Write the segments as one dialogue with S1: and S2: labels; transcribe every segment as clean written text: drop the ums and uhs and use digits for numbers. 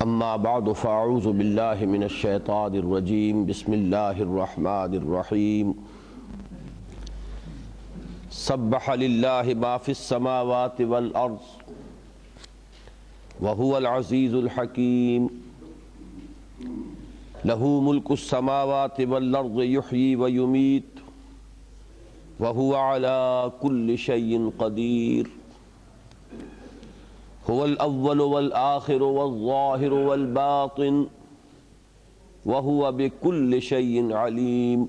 S1: اما بعد فاعوذ باللہ من الشیطان الرجیم بسم اللہ الرحمن الرحیم سبح للہ ما فی السماوات والارض وهو العزیز الحکیم لہ ملک السماوات والارض یحیی ویمیت وهو على كل شیء قدیر هو الأول والآخر والظاهر والباطن وهو بكل شيء عليم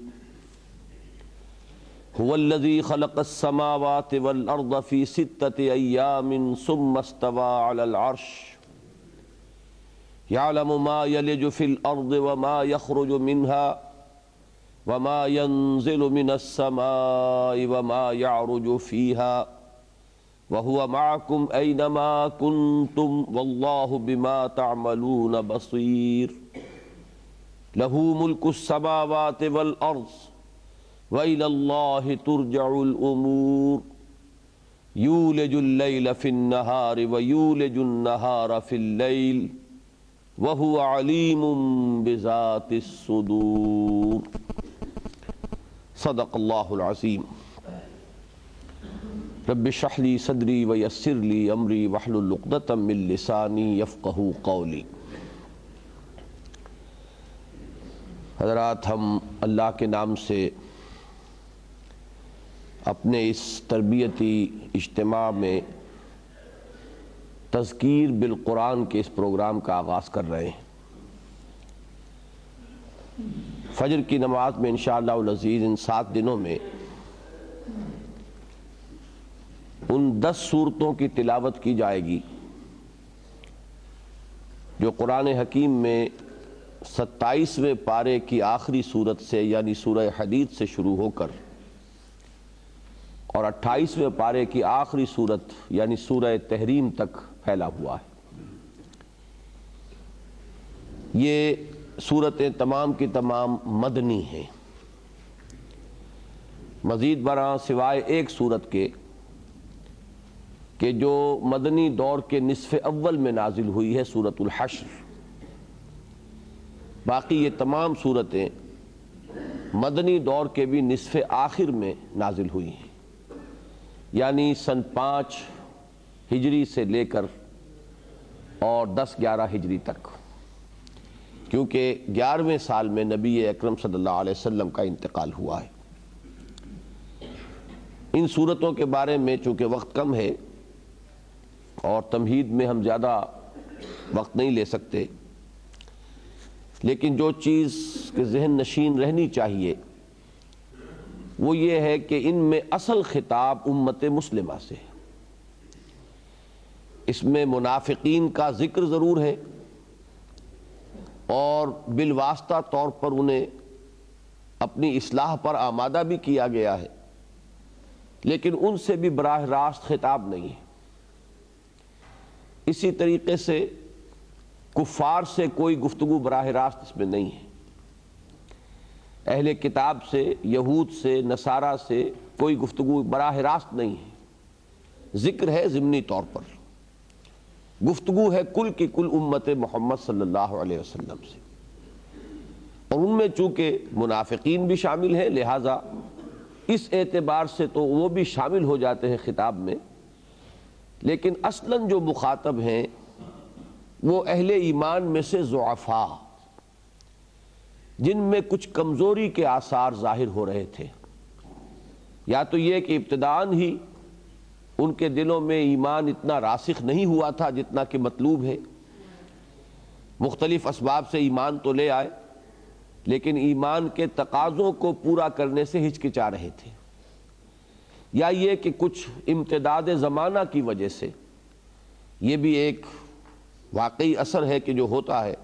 S1: هو الذي خلق السماوات والأرض في 6 أيام ثم استوى على العرش يعلم ما يلج في الأرض وما يخرج منها وما ينزل من السماء وما يعرج فيها وَهُوَ مَعَكُمْ أَيْنَمَا كُنْتُمْ وَاللَّهُ بِمَا تَعْمَلُونَ بَصِيرٌ لَهُ مُلْكُ السَّمَاوَاتِ وَالْأَرْضِ وَإِلَى اللَّهِ تُرْجَعُ الْأُمُورُ يُولِجُ اللَّيْلَ فِي النَّهَارِ وَيُولِجُ النَّهَارَ فِي اللَّيْلِ وَهُوَ عَلِيمٌ بِذَاتِ الصُّدُورِ صدق اللہ العظیم۔ رب اشرح لی صدری ویسر لی امری واحلل عقدۃ من لسانی یفقہوا قولی۔ حضرات، ہم اللہ کے نام سے اپنے اس تربیتی اجتماع میں تذکیر بالقرآن کے اس پروگرام کا آغاز کر رہے ہیں۔ فجر کی نماز میں انشاءاللہ العزیز ان 7 دنوں میں ان 10 سورتوں کی تلاوت کی جائے گی جو قرآن حکیم میں 27ویں پارے کی آخری سورت سے یعنی سورہ حدید سے شروع ہو کر اور 28ویں پارے کی آخری سورت یعنی سورہ تحریم تک پھیلا ہوا ہے۔ یہ سورتیں تمام کی تمام مدنی ہیں، مزید برآں سوائے ایک سورت کے کہ جو مدنی دور کے نصف اول میں نازل ہوئی ہے، سورۃ الحشر۔ باقی یہ تمام سورتیں مدنی دور کے بھی نصف آخر میں نازل ہوئی ہیں، یعنی سن 5 ہجری سے لے کر اور 10-11 ہجری تک، کیونکہ 11ویں سال میں نبی اکرم صلی اللہ علیہ وسلم کا انتقال ہوا ہے۔ ان سورتوں کے بارے میں چونکہ وقت کم ہے اور تمہید میں ہم زیادہ وقت نہیں لے سکتے، لیکن جو چیز کے ذہن نشین رہنی چاہیے وہ یہ ہے کہ ان میں اصل خطاب امت مسلمہ سے ہے۔ اس میں منافقین کا ذکر ضرور ہے اور بالواسطہ طور پر انہیں اپنی اصلاح پر آمادہ بھی کیا گیا ہے، لیکن ان سے بھی براہ راست خطاب نہیں ہے۔ اسی طریقے سے کفار سے کوئی گفتگو براہ راست اس میں نہیں ہے، اہل کتاب سے، یہود سے، نصارہ سے کوئی گفتگو براہ راست نہیں ہے، ذکر ہے ضمنی طور پر، گفتگو ہے کل کی کل امت محمد صلی اللہ علیہ وسلم سے، اور ان میں چونکہ منافقین بھی شامل ہیں لہٰذا اس اعتبار سے تو وہ بھی شامل ہو جاتے ہیں خطاب میں، لیکن اصلاً جو مخاطب ہیں وہ اہل ایمان میں سے ضعفاء، جن میں کچھ کمزوری کے آثار ظاہر ہو رہے تھے، یا تو یہ کہ ابتداءً ہی ان کے دلوں میں ایمان اتنا راسخ نہیں ہوا تھا جتنا کہ مطلوب ہے، مختلف اسباب سے ایمان تو لے آئے لیکن ایمان کے تقاضوں کو پورا کرنے سے ہچکچا رہے تھے، یا یہ کہ کچھ امتداد زمانہ کی وجہ سے، یہ بھی ایک واقعی اثر ہے کہ جو ہوتا ہے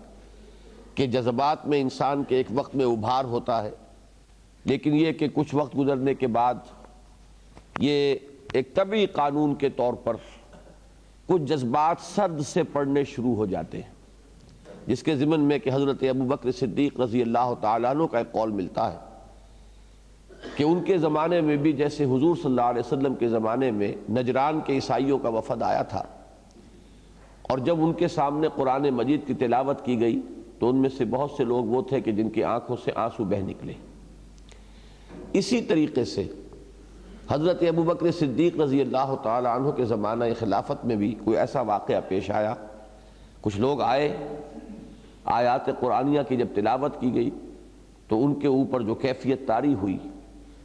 S1: کہ جذبات میں انسان کے ایک وقت میں ابھار ہوتا ہے، لیکن یہ کہ کچھ وقت گزرنے کے بعد یہ ایک طبعی قانون کے طور پر کچھ جذبات سرد سے پڑنے شروع ہو جاتے ہیں، جس کے ضمن میں کہ حضرت ابوبکر صدیق رضی اللہ تعالیٰ عنہ کا ایک قول ملتا ہے کہ ان کے زمانے میں بھی جیسے حضور صلی اللہ علیہ وسلم کے زمانے میں نجران کے عیسائیوں کا وفد آیا تھا اور جب ان کے سامنے قرآن مجید کی تلاوت کی گئی تو ان میں سے بہت سے لوگ وہ تھے کہ جن کی آنکھوں سے آنسو بہہ نکلے۔ اسی طریقے سے حضرت ابوبکر صدیق رضی اللہ تعالی عنہ کے زمانہ خلافت میں بھی کوئی ایسا واقعہ پیش آیا، کچھ لوگ آئے، آیات قرآنیہ کی جب تلاوت کی گئی تو ان کے اوپر جو کیفیت طاری ہوئی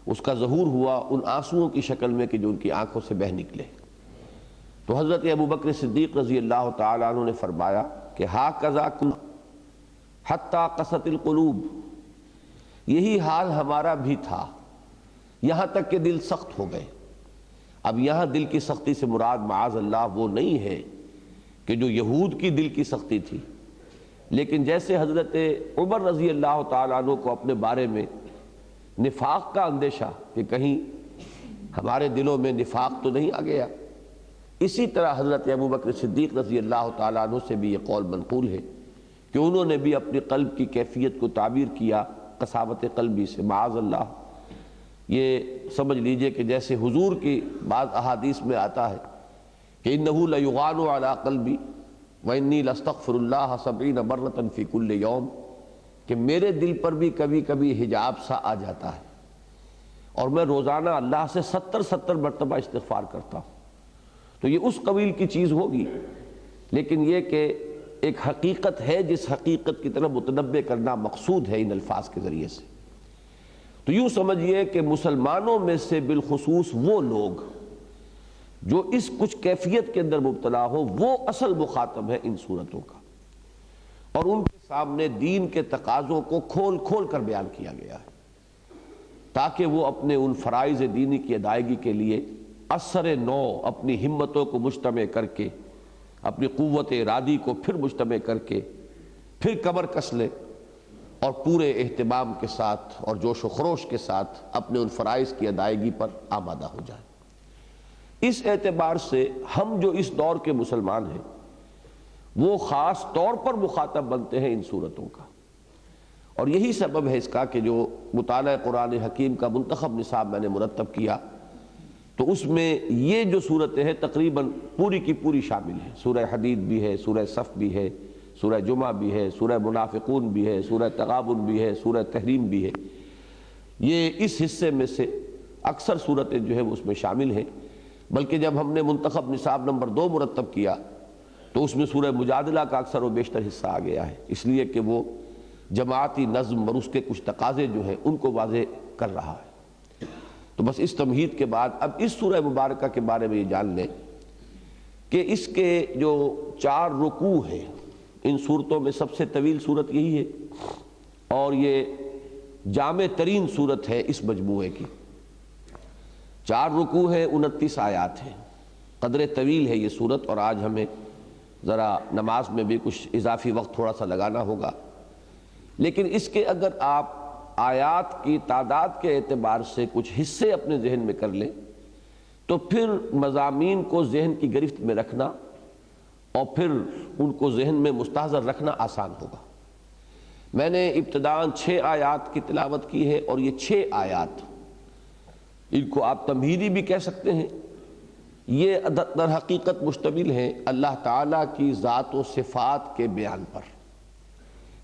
S1: اس کا ظہور ہوا ان آنسوؤں کی شکل میں کہ جو ان کی آنکھوں سے بہہ نکلے۔ تو حضرت ابوبکر صدیق رضی اللہ تعالی عنہ نے فرمایا کہ ہاکذا کنا حتی قست القلوب، یہی حال ہمارا بھی تھا یہاں تک کہ دل سخت ہو گئے۔ اب یہاں دل کی سختی سے مراد معاذ اللہ وہ نہیں ہے کہ جو یہود کی دل کی سختی تھی، لیکن جیسے حضرت عمر رضی اللہ تعالیٰ عنہ کو اپنے بارے میں نفاق کا اندیشہ کہ کہیں ہمارے دلوں میں نفاق تو نہیں آ گیا، اسی طرح حضرت ابوبکر صدیق رضی اللہ تعالیٰ عنہ سے بھی یہ قول منقول ہے کہ انہوں نے بھی اپنی قلب کی کیفیت کو تعبیر کیا قساوت قلبی سے۔ معاذ اللہ یہ سمجھ لیجئے کہ جیسے حضور کی بعض احادیث میں آتا ہے کہ انہ لیغان علی قلبی وانی لاستغفر اللہ 70 مرۃ فی کل یوم، کہ میرے دل پر بھی کبھی کبھی حجاب سا آ جاتا ہے اور میں روزانہ اللہ سے 70 مرتبہ استغفار کرتا ہوں۔ تو یہ اس قبیل کی چیز ہوگی، لیکن یہ کہ ایک حقیقت ہے جس حقیقت کی طرف متنبع کرنا مقصود ہے ان الفاظ کے ذریعے سے۔ تو یوں سمجھیے کہ مسلمانوں میں سے بالخصوص وہ لوگ جو اس کچھ کیفیت کے اندر مبتلا ہو وہ اصل مخاطب ہے ان صورتوں کا، اور ان کے سامنے دین کے تقاضوں کو کھول کھول کر بیان کیا گیا ہے تاکہ وہ اپنے ان فرائض دینی کی ادائیگی کے لیے اثر نو اپنی ہمتوں کو مجتمع کر کے، اپنی قوت ارادی کو پھر مجتمع کر کے پھر کمر کس لے اور پورے اہتمام کے ساتھ اور جوش و خروش کے ساتھ اپنے ان فرائض کی ادائیگی پر آمادہ ہو جائیں۔ اس اعتبار سے ہم جو اس دور کے مسلمان ہیں وہ خاص طور پر مخاطب بنتے ہیں ان صورتوں کا، اور یہی سبب ہے اس کا کہ جو مطالعہ قرآن حکیم کا منتخب نصاب میں نے مرتب کیا تو اس میں یہ جو صورتیں ہیں تقریباً پوری کی پوری شامل ہیں۔ سورہ حدید بھی ہے، سورہ صف بھی ہے، سورہ جمعہ بھی ہے، سورہ منافقون بھی ہے، سورہ تغابن بھی ہے، سورہ تحریم بھی ہے۔ یہ اس حصے میں سے اکثر صورتیں جو ہے وہ اس میں شامل ہیں، بلکہ جب ہم نے منتخب نصاب نمبر 2 مرتب کیا تو اس میں سورہ مجادلہ کا اکثر و بیشتر حصہ آ گیا ہے، اس لیے کہ وہ جماعتی نظم اور اس کے کچھ تقاضے جو ہیں ان کو واضح کر رہا ہے۔ تو بس اس تمہید کے بعد اب اس سورہ مبارکہ کے بارے میں یہ جان لیں کہ اس کے جو 4 رکوع ہیں، ان صورتوں میں سب سے طویل صورت یہی ہے اور یہ جامع ترین صورت ہے اس مجموعے کی۔ 4 رکوع ہیں، 29 آیات ہیں، قدر طویل ہے یہ صورت، اور آج ہمیں ذرا نماز میں بھی کچھ اضافی وقت تھوڑا سا لگانا ہوگا، لیکن اس کے اگر آپ آیات کی تعداد کے اعتبار سے کچھ حصے اپنے ذہن میں کر لیں تو پھر مضامین کو ذہن کی گرفت میں رکھنا اور پھر ان کو ذہن میں مستحضر رکھنا آسان ہوگا۔ میں نے ابتداءً 6 آیات کی تلاوت کی ہے، اور یہ 6 آیات ان کو آپ تمہیدی بھی کہہ سکتے ہیں، یہ در حقیقت مشتمل ہیں اللہ تعالیٰ کی ذات و صفات کے بیان پر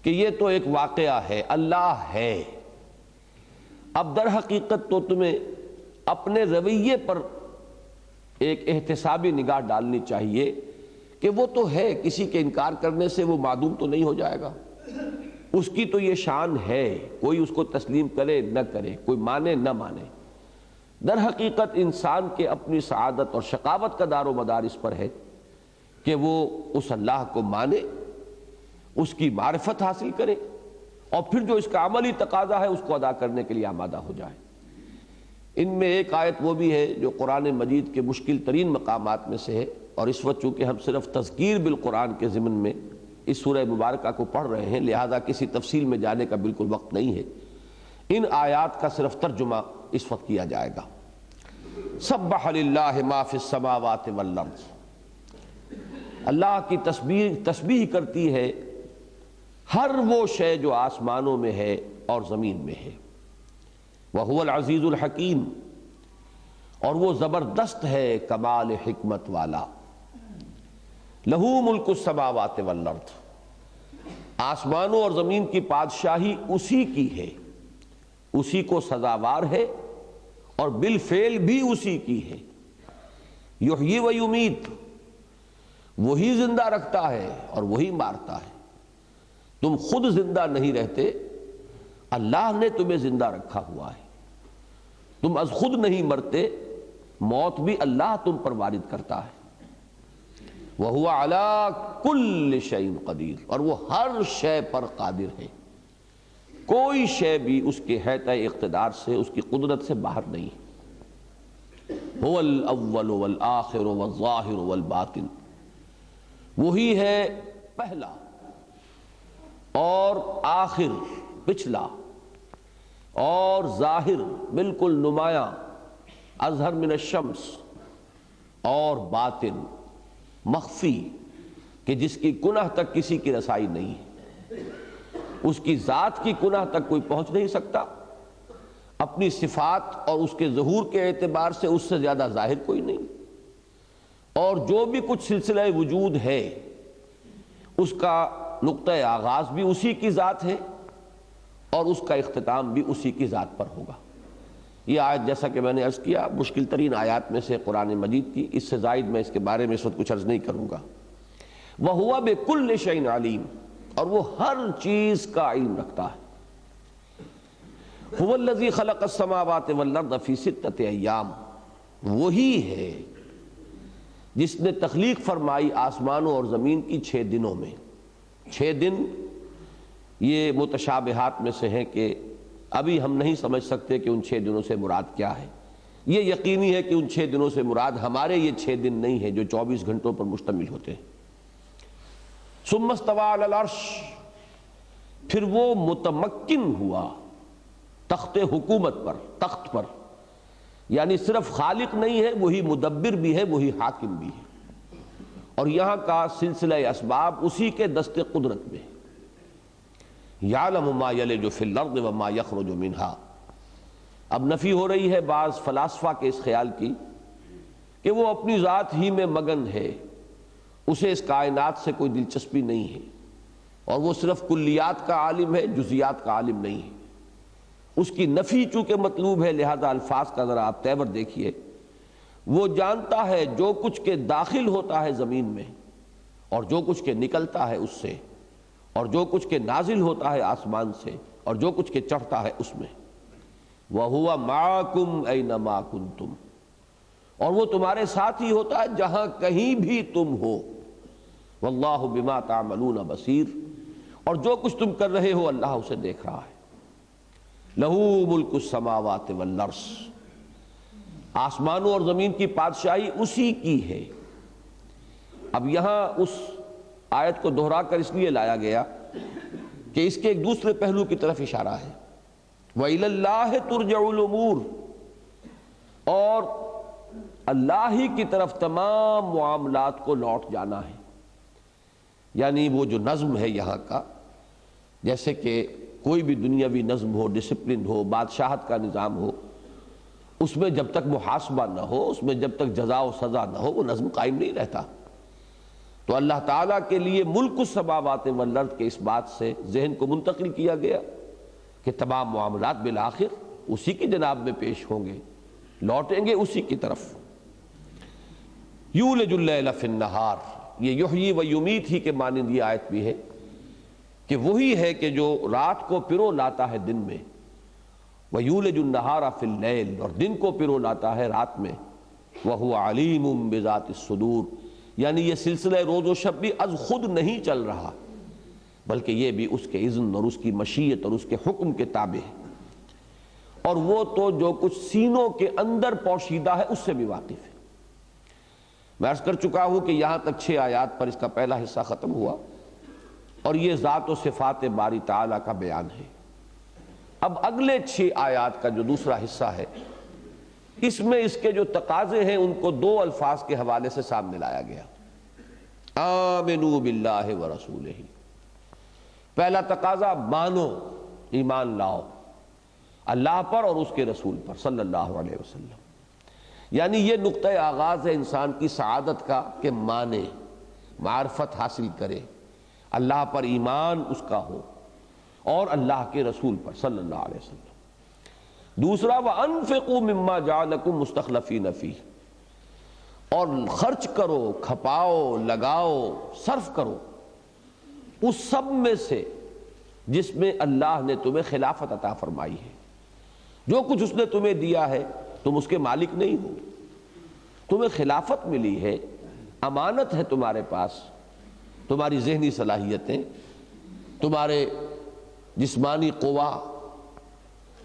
S1: کہ یہ تو ایک واقعہ ہے، اللہ ہے۔ اب در حقیقت تو تمہیں اپنے رویے پر ایک احتسابی نگاہ ڈالنی چاہیے کہ وہ تو ہے، کسی کے انکار کرنے سے وہ معدوم تو نہیں ہو جائے گا، اس کی تو یہ شان ہے، کوئی اس کو تسلیم کرے نہ کرے، کوئی مانے نہ مانے۔ در حقیقت انسان کے اپنی سعادت اور شقاوت کا دار و مدار اس پر ہے کہ وہ اس اللہ کو مانے، اس کی معرفت حاصل کرے، اور پھر جو اس کا عملی تقاضا ہے اس کو ادا کرنے کے لیے آمادہ ہو جائے۔ ان میں ایک آیت وہ بھی ہے جو قرآن مجید کے مشکل ترین مقامات میں سے ہے، اور اس وقت چونکہ ہم صرف تذکیر بالقرآن کے ضمن میں اس سورہ مبارکہ کو پڑھ رہے ہیں لہذا کسی تفصیل میں جانے کا بالکل وقت نہیں ہے، ان آیات کا صرف ترجمہ اس وقت کیا جائے گا۔ سبح للہ ما فی السماوات والارض، اللہ کی تسبیح کرتی ہے ہر وہ شے جو آسمانوں میں ہے اور زمین میں ہے۔ وَهُوَ الْعَزِيزُ الْحَكِيمُ، اور وہ زبردست ہے کمال حکمت والا۔ لہو ملک السماوات والارض، آسمانوں اور زمین کی بادشاہی اسی کی ہے، اسی کو سزاوار ہے اور بالفعل بھی اسی کی ہے۔ یحیی و یمیت، وہی زندہ رکھتا ہے اور وہی مارتا ہے۔ تم خود زندہ نہیں رہتے، اللہ نے تمہیں زندہ رکھا ہوا ہے۔ تم از خود نہیں مرتے، موت بھی اللہ تم پر وارد کرتا ہے۔ وَهُوَ عَلَىٰ كُلِّ شَيْءٍ قَدِيرٌ، اور وہ ہر شے پر قادر ہے، کوئی شے بھی اس کے حیطۂ اقتدار سے، اس کی قدرت سے باہر نہیں۔ هُوَ الْأَوَّلُ وَالْآخِرُ وَالظَّاهِرُ وَالْبَاطِنُ، وہی ہے پہلا اور آخر پچھلا اور ظاہر بالکل نمایاں، اظہر من الشمس، اور باطن مخفی کہ جس کی کنہ تک کسی کی رسائی نہیں ہے، اس کی ذات کی کنہ تک کوئی پہنچ نہیں سکتا، اپنی صفات اور اس کے ظہور کے اعتبار سے اس سے زیادہ ظاہر کوئی نہیں، اور جو بھی کچھ سلسلہ وجود ہے اس کا نقطۂ آغاز بھی اسی کی ذات ہے اور اس کا اختتام بھی اسی کی ذات پر ہوگا۔ یہ آیت جیسا کہ میں نے عرض کیا مشکل ترین آیات میں سے قرآن مجید کی، اس سے زائد میں اس کے بارے میں اس وقت کچھ عرض نہیں کروں گا۔ وَهُوَ بِكُلِّ شَيْءٍ عَلِيمٌ، اور وہ ہر چیز کا علم رکھتا ہے۔ هُوَ الَّذِي خَلَقَ السَّمَاوَاتِ وَالْأَرْضَ فِي سِتَّةِ أَيَّامٍ، وہی ہے جس نے تخلیق فرمائی آسمانوں اور زمین کی 6 دنوں میں۔ 6 دن یہ متشابہات میں سے ہیں کہ ابھی ہم نہیں سمجھ سکتے کہ ان 6 دنوں سے مراد کیا ہے۔ یہ یقینی ہے کہ ان 6 دنوں سے مراد ہمارے یہ 6 دن نہیں ہیں جو 24 گھنٹوں پر مشتمل ہوتے ہیں۔ ثم استوى على العرش، پھر وہ متمکن ہوا تخت حکومت پر، تخت پر، یعنی صرف خالق نہیں ہے، وہی مدبر بھی ہے، وہی حاکم بھی ہے، اور یہاں کا سلسلہ اسباب اسی کے دست قدرت میں۔ یعلم ما یلج فی الارض وما یخرج منہا، اب نفی ہو رہی ہے بعض فلاسفہ کے اس خیال کی کہ وہ اپنی ذات ہی میں مگن ہے، اسے اس کائنات سے کوئی دلچسپی نہیں ہے، اور وہ صرف کلیات کا عالم ہے، جزیات کا عالم نہیں ہے۔ اس کی نفی چونکہ مطلوب ہے، لہذا الفاظ کا ذرا آپ تیور دیکھیے۔ وہ جانتا ہے جو کچھ کے داخل ہوتا ہے زمین میں، اور جو کچھ کے نکلتا ہے اس سے، اور جو کچھ کے نازل ہوتا ہے آسمان سے، اور جو کچھ کے چڑھتا ہے اس میں۔ وَهُوَ مَعَكُمْ أَيْنَمَا كُنْتُمْ، اور وہ تمہارے ساتھ ہی ہوتا ہے جہاں کہیں بھی تم ہو۔ وَاللَّهُ بِمَا تَعْمَلُونَ بَصِيرٌ، اور جو کچھ تم کر رہے ہو اللہ اسے دیکھ رہا ہے۔ لَهُ مُلْكُ السَّمَاوَاتِ وَالْأَرْضِ، آسمانوں اور زمین کی بادشاہی اسی کی ہے۔ اب یہاں اس آیت کو دہرا کر اس لیے لایا گیا کہ اس کے ایک دوسرے پہلو کی طرف اشارہ ہے۔ وَإِلَى اللَّهِ تُرْجَعُ الْأُمُورُ، اور اللہ ہی کی طرف تمام معاملات کو لوٹ جانا ہے۔ یعنی وہ جو نظم ہے یہاں کا، جیسے کہ کوئی بھی دنیاوی نظم ہو، ڈسپلن ہو، بادشاہت کا نظام ہو، اس میں جب تک محاسبہ نہ ہو، اس میں جب تک جزا و سزا نہ ہو، وہ نظم قائم نہیں رہتا۔ تو اللہ تعالیٰ کے لیے ملک السماوات والارض کے اس بات سے ذہن کو منتقل کیا گیا کہ تمام معاملات بالآخر اسی کی جناب میں پیش ہوں گے، لوٹیں گے اسی کی طرف۔ یولج اللیل فی النہار، یہ یحیی و یمیت ہی کے مانند یہ آیت بھی ہے کہ وہی ہے کہ جو رات کو پرو لاتا ہے دن میں، وَيُولِجُ النَّهَارَ فِي اللَّيْلِ، اور دن کو پرو لاتا ہے رات میں، وَهُوَ عَلِيمٌ بِذَاتِ الصُّدُورِ، یعنی یہ سلسلہ روز و شب بھی از خود نہیں چل رہا، بلکہ یہ بھی اس کے اذن اور اس کی مشیت اور اس کے حکم کے تابع ہے، اور وہ تو جو کچھ سینوں کے اندر پوشیدہ ہے اس سے بھی واقف ہے۔ میں عرض کر چکا ہوں کہ یہاں تک 6 آیات پر اس کا پہلا حصہ ختم ہوا، اور یہ ذات و صفات باری تعالیٰ کا بیان ہے۔ اب اگلے 6 آیات کا جو دوسرا حصہ ہے، اس میں اس کے جو تقاضے ہیں ان کو 2 الفاظ کے حوالے سے سامنے لایا گیا۔ آمنوا باللہ ورسولہ، پہلا تقاضا مانو، ایمان لاؤ اللہ پر اور اس کے رسول پر صلی اللہ علیہ وسلم، یعنی یہ نقطۂ آغاز ہے انسان کی سعادت کا کہ مانے، معرفت حاصل کرے، اللہ پر ایمان اس کا ہو اور اللہ کے رسول پر صلی اللہ علیہ وسلم۔ دوسرا وَأَنفِقُوا مِمَّا جَعَلَكُمْ مُسْتَخْلَفِينَ فِيهِ، اور خرچ کرو، کھپاؤ، لگاؤ، صرف کرو اس سب میں سے جس میں اللہ نے تمہیں خلافت عطا فرمائی ہے۔ جو کچھ اس نے تمہیں دیا ہے تم اس کے مالک نہیں ہو، تمہیں خلافت ملی ہے، امانت ہے تمہارے پاس، تمہاری ذہنی صلاحیتیں، تمہارے جسمانی قوا،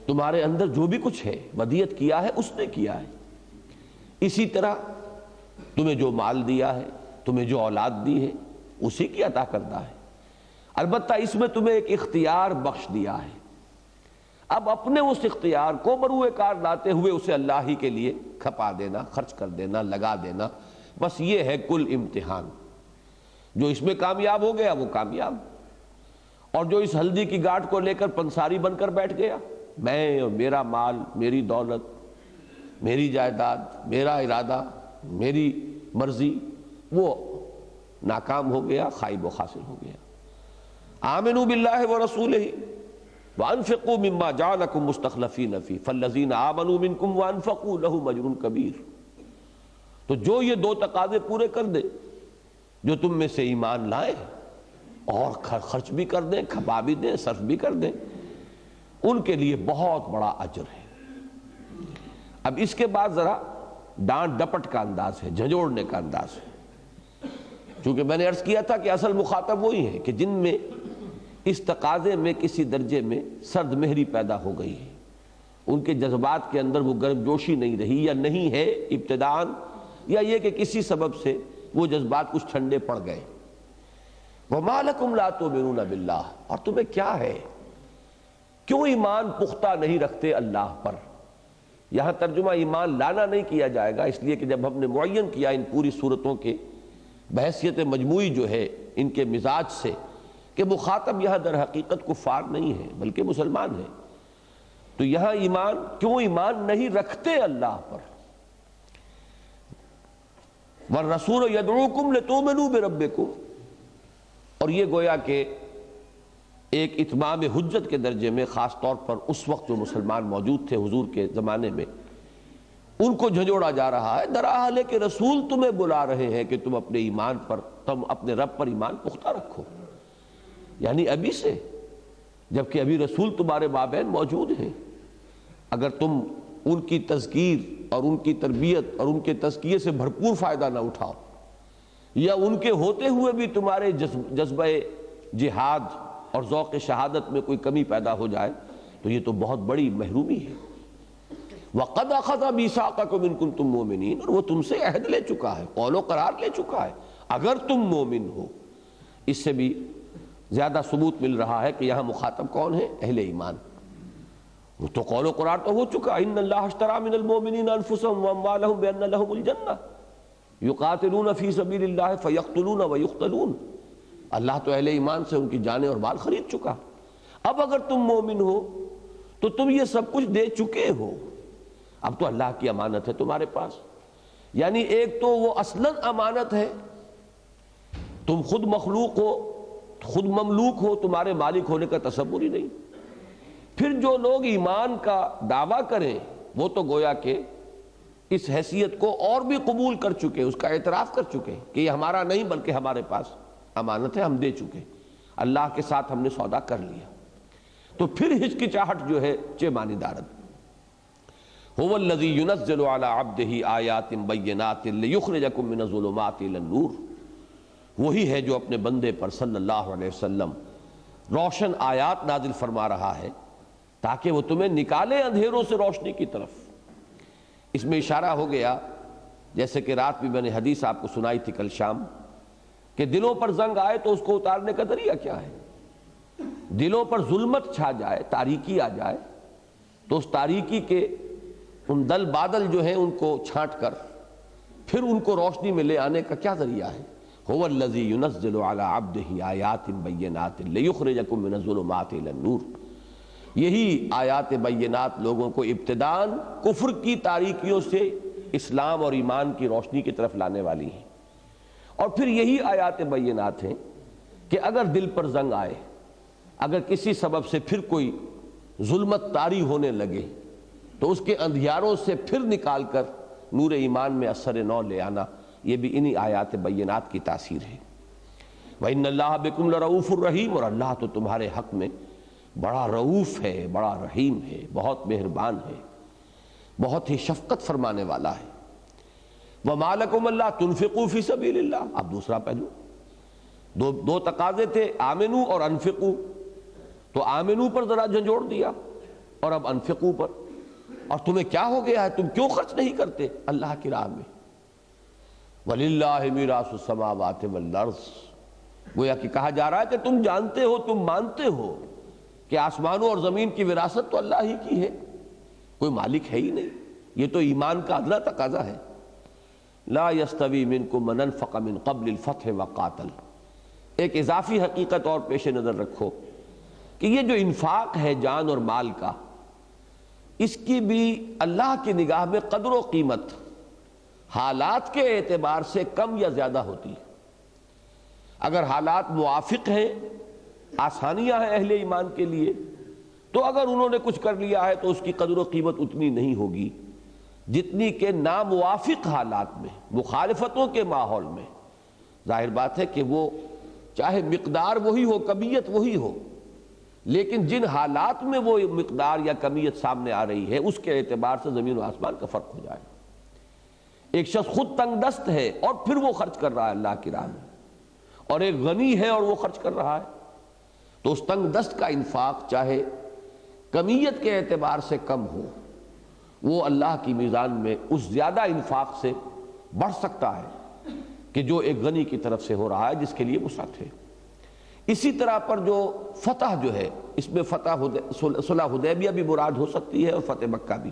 S1: تمہارے اندر جو بھی کچھ ہے ودیعت کیا ہے اس نے کیا ہے۔ اسی طرح تمہیں جو مال دیا ہے، تمہیں جو اولاد دی ہے، اسی کی عطا کردہ ہے۔ البتہ اس میں تمہیں ایک اختیار بخش دیا ہے، اب اپنے اس اختیار کو بروئے کار لاتے ہوئے اسے اللہ ہی کے لیے کھپا دینا، خرچ کر دینا، لگا دینا، بس یہ ہے کل امتحان۔ جو اس میں کامیاب ہو گیا وہ کامیاب، اور جو اس ہلدی کی گاٹھ کو لے کر پنساری بن کر بیٹھ گیا، میں اور میرا مال، میری دولت، میری جائیداد، میرا ارادہ، میری مرضی، وہ ناکام ہو گیا، خائب و خاسر ہو گیا۔ آمنوا باللہ ورسولہ وانفقوا مما جعلکم مستخلفین فیہ فالذین آمنوا منکم وانفقوا لہم اجر کبیر۔ تو جو یہ دو تقاضے پورے کر دے، جو تم میں سے ایمان لائے اور خرچ بھی کر دیں، کھپا بھی دیں، صرف بھی کر دیں، ان کے لیے بہت بڑا اجر ہے۔ اب اس کے بعد ذرا ڈانٹ ڈپٹ کا انداز ہے، جھنجھوڑنے کا انداز ہے، چونکہ میں نے عرض کیا تھا کہ اصل مخاطب وہی ہیں کہ جن میں اس تقاضے میں کسی درجے میں سرد مہری پیدا ہو گئی ہے، ان کے جذبات کے اندر وہ گرم جوشی نہیں رہی یا نہیں ہے ابتداءً، یا یہ کہ کسی سبب سے وہ جذبات کچھ ٹھنڈے پڑ گئے۔ وَمَا لَكُمْ لَا تُؤْمِنُونَ بِاللَّهِ، اور تمہیں کیا ہے، کیوں ایمان پختہ نہیں رکھتے اللہ پر؟ یہاں ترجمہ ایمان لانا نہیں کیا جائے گا، اس لیے کہ جب ہم نے معین کیا ان پوری صورتوں کے بحیثیت مجموعی جو ہے ان کے مزاج سے کہ مخاطب یہاں در حقیقت کفار نہیں ہے بلکہ مسلمان ہے، تو یہاں ایمان، کیوں ایمان نہیں رکھتے اللہ پر؟ وَالرَّسُولُ يَدْعُوكُمْ لِتُؤْمِنُوا بِرَبِّكُمْ، اور یہ گویا کہ ایک اتمام حجت کے درجے میں خاص طور پر اس وقت جو مسلمان موجود تھے حضور کے زمانے میں، ان کو جھنجھوڑا جا رہا ہے، دراحال ہے کہ رسول تمہیں بلا رہے ہیں کہ تم اپنے ایمان پر، تم اپنے رب پر ایمان پختہ رکھو، یعنی ابھی سے، جبکہ ابھی رسول تمہارے مابین موجود ہیں۔ اگر تم ان کی تذکیر اور ان کی تربیت اور ان کے تزکیے سے بھرپور فائدہ نہ اٹھاؤ، یا ان کے ہوتے ہوئے بھی تمہارے جذبہ جہاد اور ذوق شہادت میں کوئی کمی پیدا ہو جائے تو یہ تو بہت بڑی محرومی ہے۔ وَقَدْ أَخَذَ مِيثَاقَكُمْ إِن كُنتُم مُؤْمِنِينَ، اور وہ تم سے عہد لے چکا ہے، قول و قرار لے چکا ہے، اگر تم مومن ہو۔ اس سے بھی زیادہ ثبوت مل رہا ہے کہ یہاں مخاطب کون ہے؟ اہل ایمان۔ وہ تو قول و قرار تو ہو چکا، ان اللہ اشترى من المؤمنین انفسهم واموالهم بان لهم الجنہ یقاتلون فی سبیل اللہ فیقتلون ویقتلون، اللہ تو اہل ایمان سے ان کی جانیں اور مال خرید چکا۔ اب اگر تم مومن ہو تو تم یہ سب کچھ دے چکے ہو، اب تو اللہ کی امانت ہے تمہارے پاس۔ یعنی ایک تو وہ اصلاً امانت ہے، تم خود مخلوق ہو، خود مملوک ہو، تمہارے مالک ہونے کا تصور ہی نہیں۔ پھر جو لوگ ایمان کا دعویٰ کریں وہ تو گویا کہ اس حیثیت کو اور بھی قبول کر چکے، اس کا اعتراف کر چکے کہ یہ ہمارا نہیں بلکہ ہمارے پاس امانت ہے، ہم دے چکے، اللہ کے ساتھ ہم نے سودا کر لیا۔ تو پھر ہچکچاہٹ جو ہے چے دارد۔ هو الذی ينزل على عبده آیات بینات لیخرجکم من الظلمات الی النور، وہی ہے جو اپنے بندے پر صلی اللہ علیہ وسلم روشن آیات نازل فرما رہا ہے تاکہ وہ تمہیں نکالے اندھیروں سے روشنی کی طرف۔ اس میں اشارہ ہو گیا، جیسے کہ رات بھی میں نے حدیث آپ کو سنائی تھی کل شام، کہ دلوں پر زنگ آئے تو اس کو اتارنے کا ذریعہ کیا ہے؟ دلوں پر ظلمت چھا جائے، تاریکی آ جائے، تو اس تاریکی کے ان دل بادل جو ہیں ان کو چھانٹ کر پھر ان کو روشنی میں لے آنے کا کیا ذریعہ ہے؟ هو الذی ينزل على عبده آیات بینات لیخرجکم من الظلمات الی النور، یہی آیات بینات لوگوں کو ابتداءً کفر کی تاریکیوں سے اسلام اور ایمان کی روشنی کی طرف لانے والی ہیں، اور پھر یہی آیات بینات ہیں کہ اگر دل پر زنگ آئے، اگر کسی سبب سے پھر کوئی ظلمت طاری ہونے لگے تو اس کے اندھیاروں سے پھر نکال کر نور ایمان میں اثر نو لے آنا، یہ بھی انہی آیات بینات کی تاثیر ہے۔ وَإِنَّ اللَّهَ بِكُمْ لَرَؤُوفٌ الرَّحِيمٌ، اور اللہ تو تمہارے حق میں بڑا رؤوف ہے، بڑا رحیم ہے، بہت مہربان ہے، بہت ہی شفقت فرمانے والا ہے۔ وَمَا لَكُمْ أَلَّا تُنْفِقُوا فِي سَبِيلِ اللَّهِ، اب دوسرا پہلو، دو تقاضے تھے، آمنو اور انفقو، تو آمنو پر ذرا جھنجھوڑ دیا اور اب انفقو پر، اور تمہیں کیا ہو گیا ہے، تم کیوں خرچ نہیں کرتے اللہ کی راہ میں؟ وَلِلَّهِ مِيرَاثُ السَّمَاوَاتِ وَالْأَرْضِ، گویا کہ کہا جا رہا ہے کہ تم جانتے ہو، تم مانتے ہو کہ آسمانوں اور زمین کی وراثت تو اللہ ہی کی ہے، کوئی مالک ہے ہی نہیں۔ یہ تو ایمان کا ادنا تقاضا ہے۔ لا يستوی منکم من انفق من قبل الفتح وقاتل، ایک اضافی حقیقت اور پیش نظر رکھو کہ یہ جو انفاق ہے جان اور مال کا، اس کی بھی اللہ کی نگاہ میں قدر و قیمت حالات کے اعتبار سے کم یا زیادہ ہوتی ہے۔ اگر حالات موافق ہیں، آسانیاں ہیں اہل ایمان کے لیے، تو اگر انہوں نے کچھ کر لیا ہے تو اس کی قدر و قیمت اتنی نہیں ہوگی جتنی کہ ناموافق حالات میں، مخالفتوں کے ماحول میں ظاہر بات ہے کہ وہ چاہے مقدار وہی ہو، کمیت وہی ہو، لیکن جن حالات میں وہ مقدار یا کمیت سامنے آ رہی ہے اس کے اعتبار سے زمین و آسمان کا فرق ہو جائے۔ ایک شخص خود تنگ دست ہے اور پھر وہ خرچ کر رہا ہے اللہ کی راہ میں، اور ایک غنی ہے اور وہ خرچ کر رہا ہے، تو اس تنگ دست کا انفاق چاہے کمیت کے اعتبار سے کم ہو، وہ اللہ کی میزان میں اس زیادہ انفاق سے بڑھ سکتا ہے کہ جو ایک غنی کی طرف سے ہو رہا ہے جس کے لیے وسعت ہے۔ اسی طرح پر جو فتح جو ہے، اس میں فتح صلح حدیبیہ بھی مراد ہو سکتی ہے اور فتح مکہ بھی۔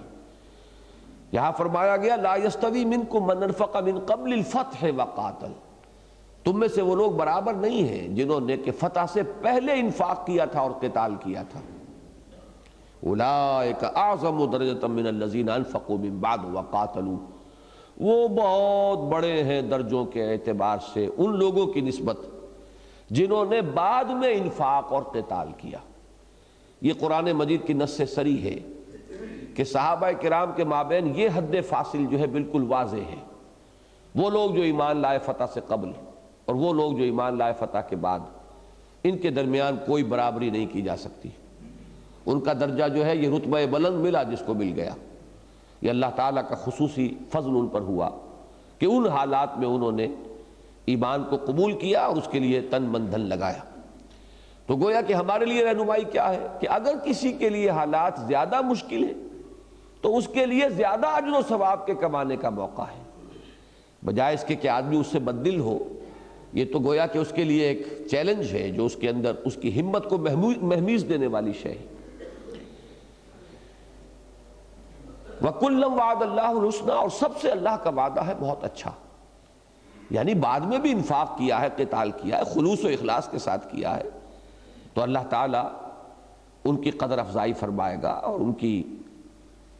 S1: یہاں فرمایا گیا لا یستوی منکم من انفق من قبل الفتح وقاتل، تم میں سے وہ لوگ برابر نہیں ہیں جنہوں نے کہ فتح سے پہلے انفاق کیا تھا اور قتال کیا تھا۔ اولئک اعظم درجۃ من الذین انفقوا من بعد وقاتلوا، وہ بہت بڑے ہیں درجوں کے اعتبار سے ان لوگوں کی نسبت جنہوں نے بعد میں انفاق اور قتال کیا۔ یہ قرآن مجید کی نص سے صریح ہے کہ صحابہ کرام کے مابین یہ حد فاصل جو ہے بالکل واضح ہے۔ وہ لوگ جو ایمان لائے فتح سے قبل اور وہ لوگ جو ایمان لائے فتح کے بعد، ان کے درمیان کوئی برابری نہیں کی جا سکتی۔ ان کا درجہ جو ہے یہ رتبہ بلند ملا جس کو مل گیا، یہ اللہ تعالیٰ کا خصوصی فضل ان پر ہوا کہ ان حالات میں انہوں نے ایمان کو قبول کیا اور اس کے لیے تن من دھن لگایا۔ تو گویا کہ ہمارے لیے رہنمائی کیا ہے کہ اگر کسی کے لیے حالات زیادہ مشکل ہیں تو اس کے لیے زیادہ اجر و ثواب کے کمانے کا موقع ہے، بجائے اس کے کہ آدمی اس سے بددل ہو۔ یہ تو گویا کہ اس کے لیے ایک چیلنج ہے جو اس کے اندر اس کی ہمت کو مہمیز دینے والی شے ہے۔ وَكُلًّا وَعَدَ اللَّهُ الْحُسْنَىٰ، اور سب سے اللہ کا وعدہ ہے بہت اچھا، یعنی بعد میں بھی انفاق کیا ہے، قتال کیا ہے، خلوص و اخلاص کے ساتھ کیا ہے، تو اللہ تعالیٰ ان کی قدر افزائی فرمائے گا اور ان کی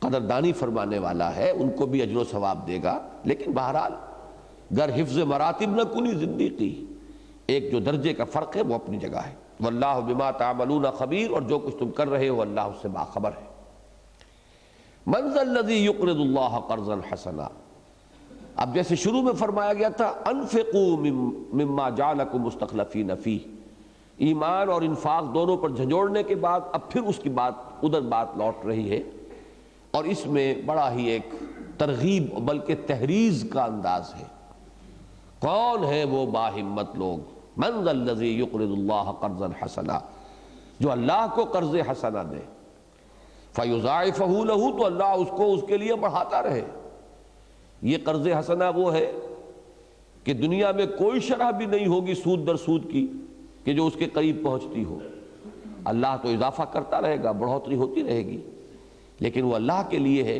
S1: قدردانی فرمانے والا ہے، ان کو بھی اجر و ثواب دے گا۔ لیکن بہرحال گر حفظ مراتب نہ کنی زندگی، ایک جو درجے کا فرق ہے وہ اپنی جگہ ہے۔ واللہ بما تعملون خبیر، اور جو کچھ تم کر رہے ہو اللہ اس سے باخبر ہے۔ من ذا الذی یقرض اللہ قرضا حسنا، اب جیسے شروع میں فرمایا گیا تھا انفقوا مما جعلکم مستخلفین فیہ، ایمان اور انفاق دونوں پر جھنجھوڑنے کے بعد اب پھر اس کی ادھر بات لوٹ رہی ہے، اور اس میں بڑا ہی ایک ترغیب بلکہ تحریض کا انداز ہے۔ کون ہیں وہ باہمت لوگ؟ من ذا الذی یقرض اللہ قرضا حسنا، جو اللہ کو قرض حسنا دے، فیضاعفہ لہ، تو اللہ اس کو اس کے لیے بڑھاتا رہے۔ یہ قرض حسنا وہ ہے کہ دنیا میں کوئی شرح بھی نہیں ہوگی سود در سود کی کہ جو اس کے قریب پہنچتی ہو۔ اللہ تو اضافہ کرتا رہے گا، بڑھوتری ہوتی رہے گی، لیکن وہ اللہ کے لیے ہے،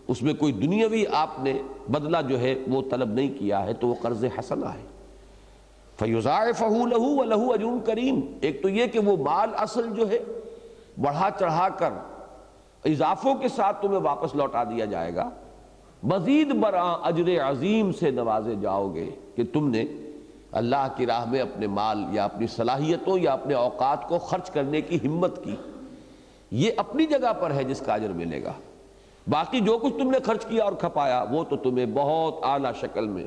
S1: اس میں کوئی دنیاوی آپ نے بدلہ جو ہے وہ طلب نہیں کیا ہے، تو وہ قرض حسنا ہے۔ فیضاعفہ لہ ولہ اجر کریم، ایک تو یہ کہ وہ مال اصل جو ہے بڑھا چڑھا کر اضافوں کے ساتھ تمہیں واپس لوٹا دیا جائے گا، مزید برآں اجر عظیم سے نوازے جاؤ گے کہ تم نے اللہ کی راہ میں اپنے مال یا اپنی صلاحیتوں یا اپنے اوقات کو خرچ کرنے کی ہمت کی. یہ اپنی جگہ پر ہے جس کا اجر ملے گا. باقی جو کچھ تم نے خرچ کیا اور کھپایا وہ تو تمہیں بہت اعلیٰ شکل میں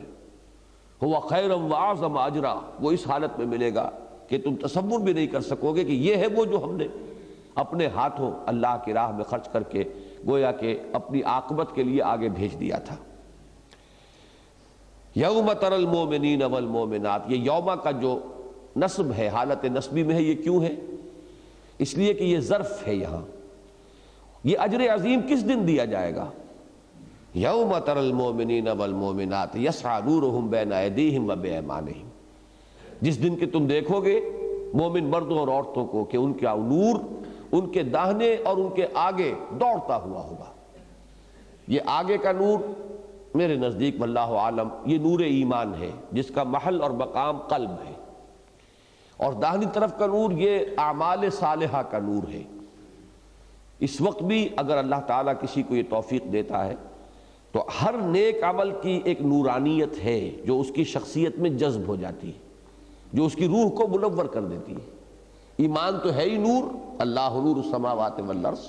S1: ہوا خیرم واعظم اجرا، وہ اس حالت میں ملے گا کہ تم تصور بھی نہیں کر سکو گے کہ یہ ہے وہ جو ہم نے اپنے ہاتھوں اللہ کی راہ میں خرچ کر کے گویا کہ اپنی عاقبت کے لیے آگے بھیج دیا تھا. یوم تری المؤمنین والمؤمنات، یہ یوم کا جو نصب ہے حالت نصبی میں ہے. یہ کیوں ہے؟ اس لیے کہ یہ ظرف ہے. یہاں یہ اجر عظیم کس دن دیا جائے گا؟ یوم تری المؤمنین والمؤمنات یسعی نورہم بین ایدیہم وبایمانہم، جس دن کہ تم دیکھو گے مومن مردوں اور عورتوں کو کہ ان کا نور ان کے داہنے اور ان کے آگے دوڑتا ہوا ہوگا. یہ آگے کا نور میرے نزدیک واللہ عالم یہ نور ایمان ہے جس کا محل اور مقام قلب ہے، اور داہنی طرف کا نور یہ اعمال صالحہ کا نور ہے. اس وقت بھی اگر اللہ تعالیٰ کسی کو یہ توفیق دیتا ہے تو ہر نیک عمل کی ایک نورانیت ہے جو اس کی شخصیت میں جذب ہو جاتی ہے، جو اس کی روح کو منور کر دیتی ہے. ایمان تو ہے ہی نور، اللہ نور السماوات والارض.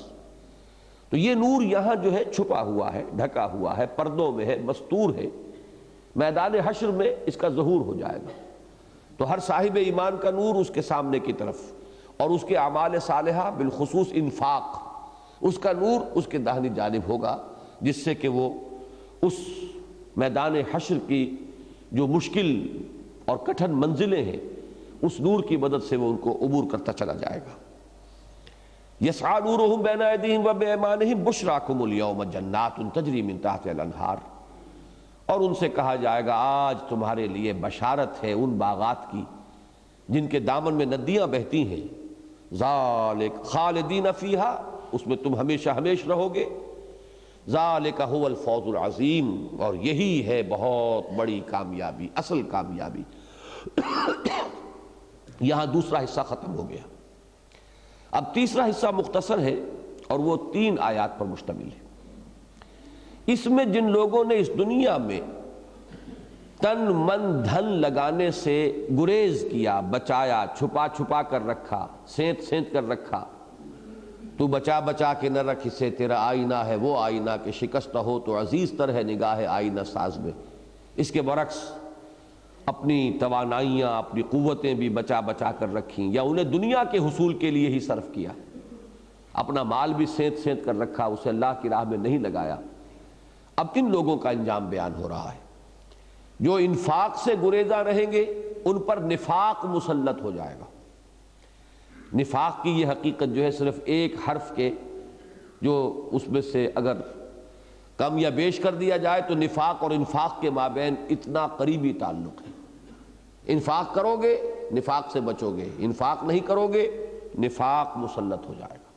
S1: تو یہ نور یہاں جو ہے چھپا ہوا ہے، ڈھکا ہوا ہے، پردوں میں ہے، مستور ہے. میدان حشر میں اس کا ظہور ہو جائے گا تو ہر صاحب ایمان کا نور اس کے سامنے کی طرف، اور اس کے اعمال صالحہ بالخصوص انفاق، اس کا نور اس کے داہنی جانب ہوگا، جس سے کہ وہ اس میدان حشر کی جو مشکل اور کٹھن منزلیں ہیں اس نور کی مدد سے وہ ان کو عبور کرتا چلا جائے گا. یسعی نورہم بین ایدیہم وبایمانہم بشراکم الیوم جنات تجری من تحتہا الانہار، اور ان سے کہا جائے گا آج تمہارے لیے بشارت ہے ان باغات کی جن کے دامن میں ندیاں بہتی ہیں. ذالک خالدین فیہا، اس میں تم ہمیشہ ہمیش رہو گے. ذالک هو الفوز العظیم، اور یہی ہے بہت بڑی کامیابی، اصل کامیابی. یہاں دوسرا حصہ ختم ہو گیا. اب تیسرا حصہ مختصر ہے اور وہ 3 آیات پر مشتمل ہے. اس میں جن لوگوں نے اس دنیا میں تن من دھن لگانے سے گریز کیا، بچایا، چھپا چھپا کر رکھا، سینت سینت کر رکھا، تو بچا بچا کے نہ رکھ اسے، تیرا آئینہ ہے وہ آئینہ کہ شکست ہو تو عزیز تر ہے نگاہ آئینہ ساز میں. اس کے برعکس اپنی توانائیاں، اپنی قوتیں بھی بچا بچا کر رکھیں، یا انہیں دنیا کے حصول کے لیے ہی صرف کیا، اپنا مال بھی سینت سینت کر رکھا، اسے اللہ کی راہ میں نہیں لگایا. اب ان لوگوں کا انجام بیان ہو رہا ہے. جو انفاق سے گریزاں رہیں گے ان پر نفاق مسلط ہو جائے گا. نفاق کی یہ حقیقت جو ہے صرف ایک حرف کے جو اس میں سے اگر کم یا بیش کر دیا جائے تو نفاق اور انفاق کے مابین اتنا قریبی تعلق ہے. انفاق کرو گے نفاق سے بچو گے، انفاق نہیں کرو گے نفاق مسلط ہو جائے گا.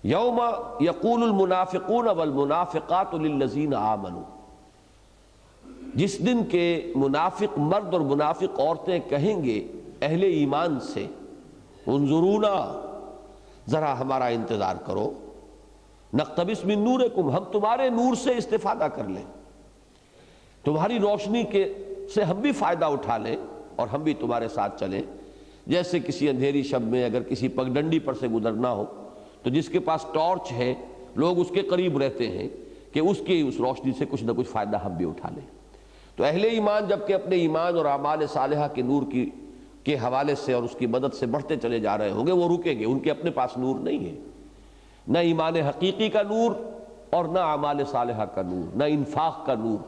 S1: یوم یقول المنافقون والمنافقات للذین آمنوا، جس دن کے منافق مرد اور منافق عورتیں کہیں گے اہل ایمان سے انظرونا، ذرا ہمارا انتظار کرو، نقتبس من نورکم، ہم تمہارے نور سے استفادہ کر لیں، تمہاری روشنی کے سے ہم بھی فائدہ اٹھا لیں اور ہم بھی تمہارے ساتھ چلیں. جیسے کسی اندھیری شب میں اگر کسی پگڈنڈی پر سے گزرنا ہو تو جس کے پاس ٹارچ ہے لوگ اس کے قریب رہتے ہیں کہ اس کی اس روشنی سے کچھ نہ کچھ فائدہ ہم بھی اٹھا لیں. تو اہل ایمان جب کہ اپنے ایمان اور اعمال صالحہ کے نور کے حوالے سے اور اس کی مدد سے بڑھتے چلے جا رہے ہوں گے، وہ رکیں گے. ان کے اپنے پاس نور نہیں ہے، نہ ایمان حقیقی کا نور اور نہ اعمال صالحہ کا نور، نہ انفاق کا نور.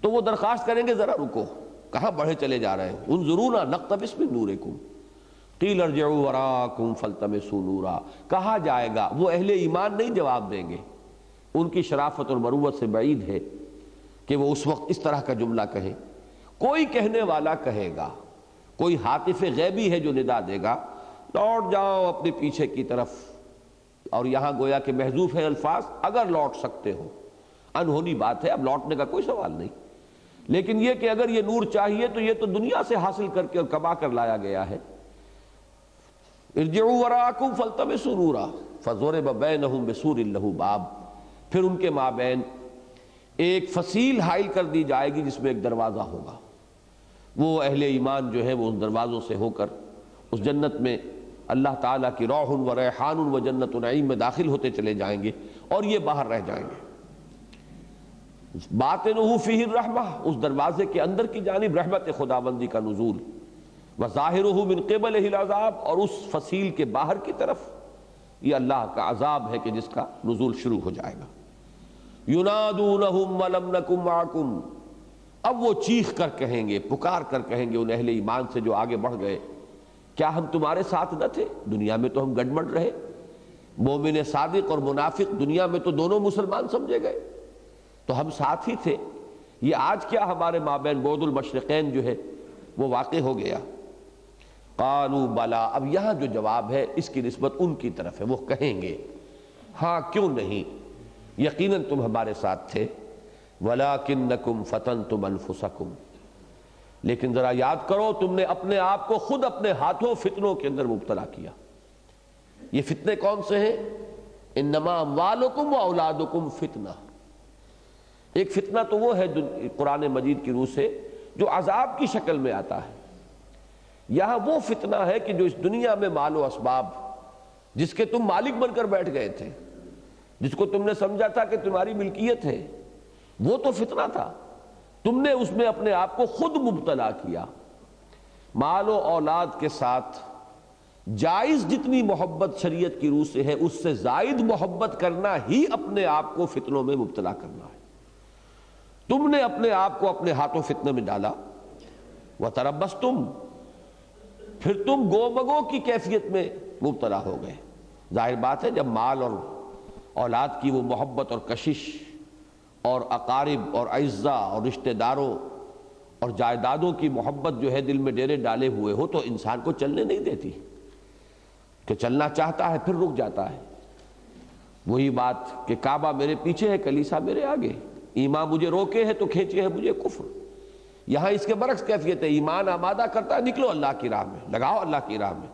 S1: تو وہ درخواست کریں گے ذرا رکو، کہاں بڑھے چلے جا رہے ہیں. انظرونا نقتبس من نورکم قیل ارجعوا وراءکم فالتمسوا نورا، کہا جائے گا. وہ اہل ایمان نہیں جواب دیں گے، ان کی شرافت اور مروت سے بعید ہے کہ وہ اس وقت اس طرح کا جملہ کہیں. کوئی کہنے والا کہے گا، کوئی ہاتف غیبی ہے جو ندا دے گا لوٹ جاؤ اپنے پیچھے کی طرف. اور یہاں گویا کہ محذوف ہے الفاظ اگر لوٹ سکتے ہو، انہونی بات ہے، اب لوٹنے کا کوئی سوال نہیں. لیکن یہ کہ اگر یہ نور چاہیے تو یہ تو دنیا سے حاصل کر کے اور کما کر لایا گیا ہے. ارجعوا وراءکم فالتمسوا نورا فضرب بینہم بسور لہ باب، پھر ان کے مابین ایک فصیل حائل کر دی جائے گی جس میں ایک دروازہ ہوگا، وہ اہل ایمان جو ہے وہ ان دروازوں سے ہو کر اس جنت میں اللہ تعالیٰ کی روح و ریحان و جنت نعیم میں داخل ہوتے چلے جائیں گے، اور یہ باہر رہ جائیں گے۔ باطنہ فیہ الرحمہ، اس دروازے کے اندر کی جانب رحمت خداوندی کا نزول، وظاہرہ من قبلہ العذاب، اور اس فصیل کے باہر کی طرف یہ اللہ کا عذاب ہے کہ جس کا نزول شروع ہو جائے گا۔ ینادونہم ولم نکن معکم، اب وہ چیخ کر کہیں گے، پکار کر کہیں گے ان اہل ایمان سے جو آگے بڑھ گئے، کیا ہم تمہارے ساتھ نہ تھے؟ دنیا میں تو ہم گڑبڑ رہے، مومن صادق اور منافق دنیا میں تو دونوں مسلمان سمجھے گئے، تو ہم ساتھ ہی تھے، یہ آج کیا ہمارے مابین بعد المشرقین جو ہے وہ واقع ہو گیا؟ قالوا بلا، اب یہاں جو جواب ہے اس کی نسبت ان کی طرف ہے، وہ کہیں گے ہاں کیوں نہیں، یقیناً تم ہمارے ساتھ تھے، وَلَكِنَّكُمْ فَتَنْتُمْ أَنفُسَكُمْ، لیکن ذرا یاد کرو تم نے اپنے آپ کو خود اپنے ہاتھوں فتنوں کے اندر مبتلا کیا۔ یہ فتنے کون سے ہیں؟ انما اموالکم و اولادکم فتنہ، ایک فتنہ تو وہ ہے قرآن مجید کی روح سے جو عذاب کی شکل میں آتا ہے، یہاں وہ فتنہ ہے کہ جو اس دنیا میں مال و اسباب جس کے تم مالک بن کر بیٹھ گئے تھے، جس کو تم نے سمجھا تھا کہ تمہاری ملکیت ہے، وہ تو فتنہ تھا، تم نے اس میں اپنے آپ کو خود مبتلا کیا۔ مال و اولاد کے ساتھ جائز جتنی محبت شریعت کی روح سے ہے اس سے زائد محبت کرنا ہی اپنے آپ کو فتنوں میں مبتلا کرنا ہے۔ تم نے اپنے آپ کو اپنے ہاتھوں فتنے میں ڈالا، وَتَرَبَّصْتُمْ، پھر تم گو مگو کی کیفیت میں مبتلا ہو گئے۔ ظاہر بات ہے جب مال اور اولاد کی وہ محبت اور کشش اور اقارب اور اعزاء اور رشتہ داروں اور جائیدادوں کی محبت جو ہے دل میں ڈیرے ڈالے ہوئے ہو تو انسان کو چلنے نہیں دیتی، کہ چلنا چاہتا ہے پھر رک جاتا ہے۔ وہی بات کہ کعبہ میرے پیچھے ہے، کلیسا میرے آگے، ایمان مجھے روکے ہے تو کھینچے ہے مجھے کفر۔ یہاں اس کے برعکس کیفیت ہے، ایمان آمادہ کرتا ہے نکلو اللہ کی راہ میں، لگاؤ اللہ کی راہ میں،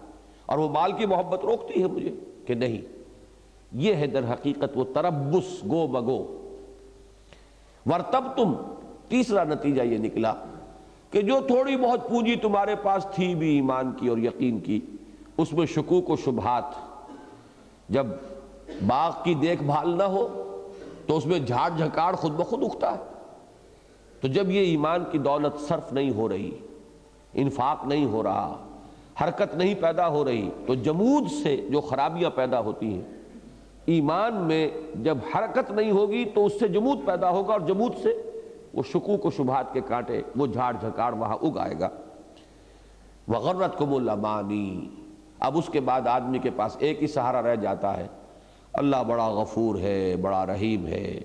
S1: اور وہ مال کی محبت روکتی ہے مجھے کہ نہیں۔ یہ ہے در حقیقت وہ تربص، گو بگو۔ ورتبتم، تیسرا نتیجہ یہ نکلا کہ جو تھوڑی بہت پونجی تمہارے پاس تھی بھی ایمان کی اور یقین کی، اس میں شکوک و شبہات، جب باغ کی دیکھ بھال نہ ہو تو اس میں جھاڑ جھکاڑ خود بخود اٹھتا ہے۔ تو جب یہ ایمان کی دولت صرف نہیں ہو رہی، انفاق نہیں ہو رہا، حرکت نہیں پیدا ہو رہی، تو جمود سے جو خرابیاں پیدا ہوتی ہیں، ایمان میں جب حرکت نہیں ہوگی تو اس سے جمود پیدا ہوگا، اور جمود سے وہ شکوک و شبہات کے کانٹے، وہ جھاڑ جھکاڑ وہاں اگ آئے گا۔ وَغَرَّتْكُمُ الْأَمَانِي، اب اس کے بعد آدمی کے پاس ایک ہی سہارا رہ جاتا ہے، اللہ بڑا غفور ہے، بڑا رحیم ہے،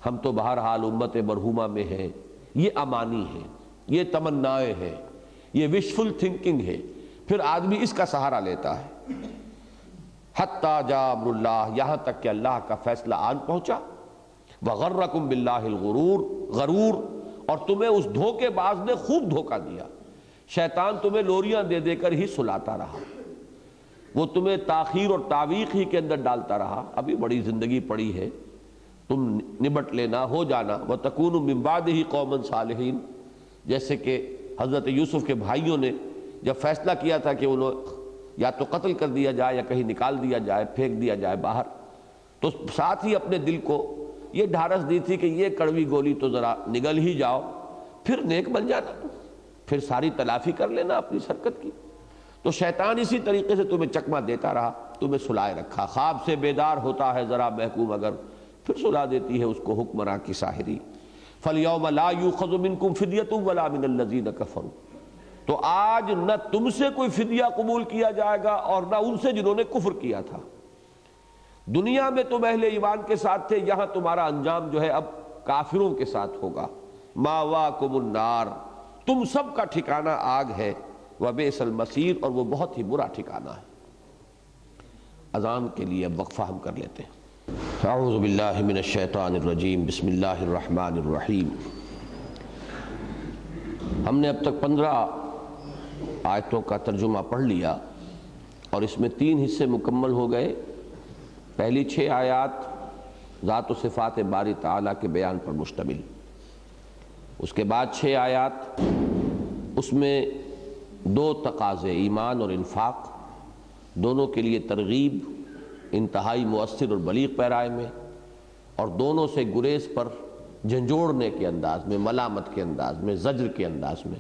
S1: ہم تو بہرحال امت مرحومہ میں ہیں، یہ امانی ہے، یہ تمنائیں ہیں، یہ وشفل تھنکنگ ہے، پھر آدمی اس کا سہارا لیتا ہے۔ حتیٰ جاء امر اللہ، یہاں تک کہ اللہ کا فیصلہ آن پہنچا۔ وغرکم باللہ الغرور، غرور، اور تمہیں اس دھوکے باز نے خوب دھوکہ دیا، شیطان تمہیں لوریاں دے دے کر ہی سلاتا رہا، وہ تمہیں تاخیر اور تعویق ہی کے اندر ڈالتا رہا، ابھی بڑی زندگی پڑی ہے، تم نبٹ لینا، ہو جانا، وَتَكُونُ مِن بَعْدِهِ قَوْمًا صَالِحِينَ، جیسے کہ حضرت یوسف کے بھائیوں نے جب فیصلہ کیا تھا کہ انہیں یا تو قتل کر دیا جائے یا کہیں نکال دیا جائے، پھینک دیا جائے باہر، تو ساتھ ہی اپنے دل کو یہ ڈھارس دی تھی کہ یہ کڑوی گولی تو ذرا نگل ہی جاؤ، پھر نیک بن جانا، پھر ساری تلافی کر لینا اپنی حرکت کی۔ تو شیطان اسی طریقے سے تمہیں چکمہ دیتا رہا، تمہیں سلائے رکھا، خواب سے بیدار ہوتا ہے ذرا محکوم اگر، پھر سلا دیتی ہے اس کو حکمراں کی ساحری۔ فَالْيَوْمَ لَا يُؤْخَذُ مِنْكُمْ فِدْيَةٌ وَلَا مِنَ الَّذِينَ كَفَرُوا، تو آج نہ تم سے کوئی فدیہ قبول کیا جائے گا اور نہ ان سے جنہوں نے کفر کیا تھا۔ دنیا میں تم اہل ایمان کے ساتھ تھے، یہاں تمہارا انجام جو ہے اب کافروں کے ساتھ ہوگا۔ مَأْوَاكُمُ النَّارُ، تم سب کا ٹھکانہ آگ ہے، وَبِئْسَ الْمَصِيرُ، اور وہ بہت ہی برا ٹھکانہ ہے۔ اذان کے لیے اب وقفہ ہم کر لیتے ہیں۔ اعوذ باللہ من الشیطان الرجیم، بسم اللہ الرحمن الرحیم۔ ہم نے اب تک 15 آیتوں کا ترجمہ پڑھ لیا اور اس میں 3 حصے مکمل ہو گئے۔ پہلی 6 آیات ذات و صفات باری تعالیٰ کے بیان پر مشتمل۔ اس کے بعد 6 آیات، اس میں 2 تقاضے، ایمان اور انفاق، دونوں کے لیے ترغیب انتہائی مؤثر اور بلیغ پیرائے میں، اور دونوں سے گریز پر جھنجھوڑنے کے انداز میں، ملامت کے انداز میں، زجر کے انداز میں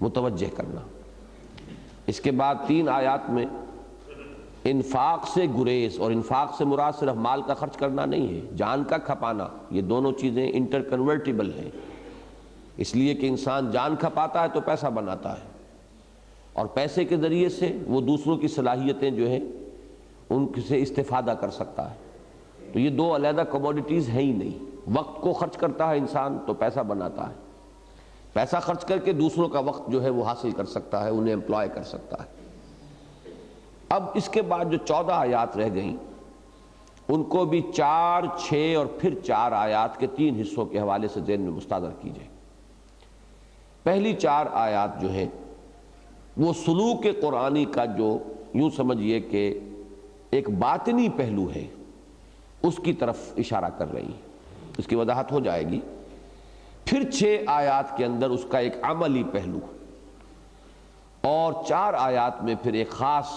S1: متوجہ کرنا۔ اس کے بعد 3 آیات میں انفاق سے گریز، اور انفاق سے مراد صرف مال کا خرچ کرنا نہیں ہے، جان کا کھپانا، یہ دونوں چیزیں انٹر کنورٹیبل ہیں، اس لیے کہ انسان جان کھپاتا ہے تو پیسہ بناتا ہے، اور پیسے کے ذریعے سے وہ دوسروں کی صلاحیتیں جو ہیں ان سے استفادہ کر سکتا ہے۔ تو یہ 2 علیحدہ کموڈیٹیز ہیں ہی نہیں۔ وقت کو خرچ کرتا ہے انسان تو پیسہ بناتا ہے، پیسہ خرچ کر کے دوسروں کا وقت جو ہے وہ حاصل کر سکتا ہے، انہیں امپلائے کر سکتا ہے۔ اب اس کے بعد جو 14 آیات رہ گئیں ان کو بھی 4، 6 اور پھر 4 آیات کے 3 حصوں کے حوالے سے ذہن میں مستحضر کیجئے۔ پہلی 4 آیات جو ہیں وہ سلوک قرآنی کا جو یوں سمجھیے کہ ایک باطنی پہلو ہے اس کی طرف اشارہ کر رہی ہیں، اس کی وضاحت ہو جائے گی۔ پھر 6 آیات کے اندر اس کا ایک عملی پہلو، اور 4 آیات میں پھر ایک خاص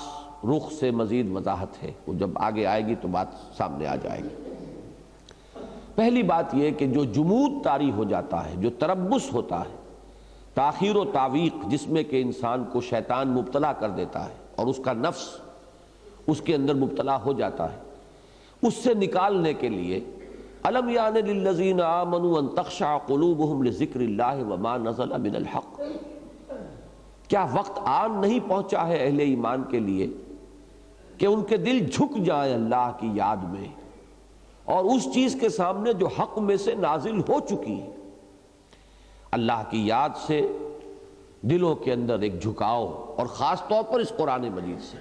S1: رخ سے مزید وضاحت ہے، وہ جب آگے آئے گی تو بات سامنے آ جائے گی۔ پہلی بات یہ کہ جو جمود طاری ہو جاتا ہے، جو تربص ہوتا ہے، تاخیر و تعویق، جس میں کہ انسان کو شیطان مبتلا کر دیتا ہے اور اس کا نفس اس کے اندر مبتلا ہو جاتا ہے، اس سے نکالنے کے لیے الم یان للذین آمنوا ان تخشع قلوبہم لذکر اللہ وما نزل من الحق، کیا وقت آن نہیں پہنچا ہے اہل ایمان کے لیے کہ ان کے دل جھک جائیں اللہ کی یاد میں اور اس چیز کے سامنے جو حق میں سے نازل ہو چکی ہے۔ اللہ کی یاد سے دلوں کے اندر ایک جھکاؤ، اور خاص طور پر اس قرآن مجید سے۔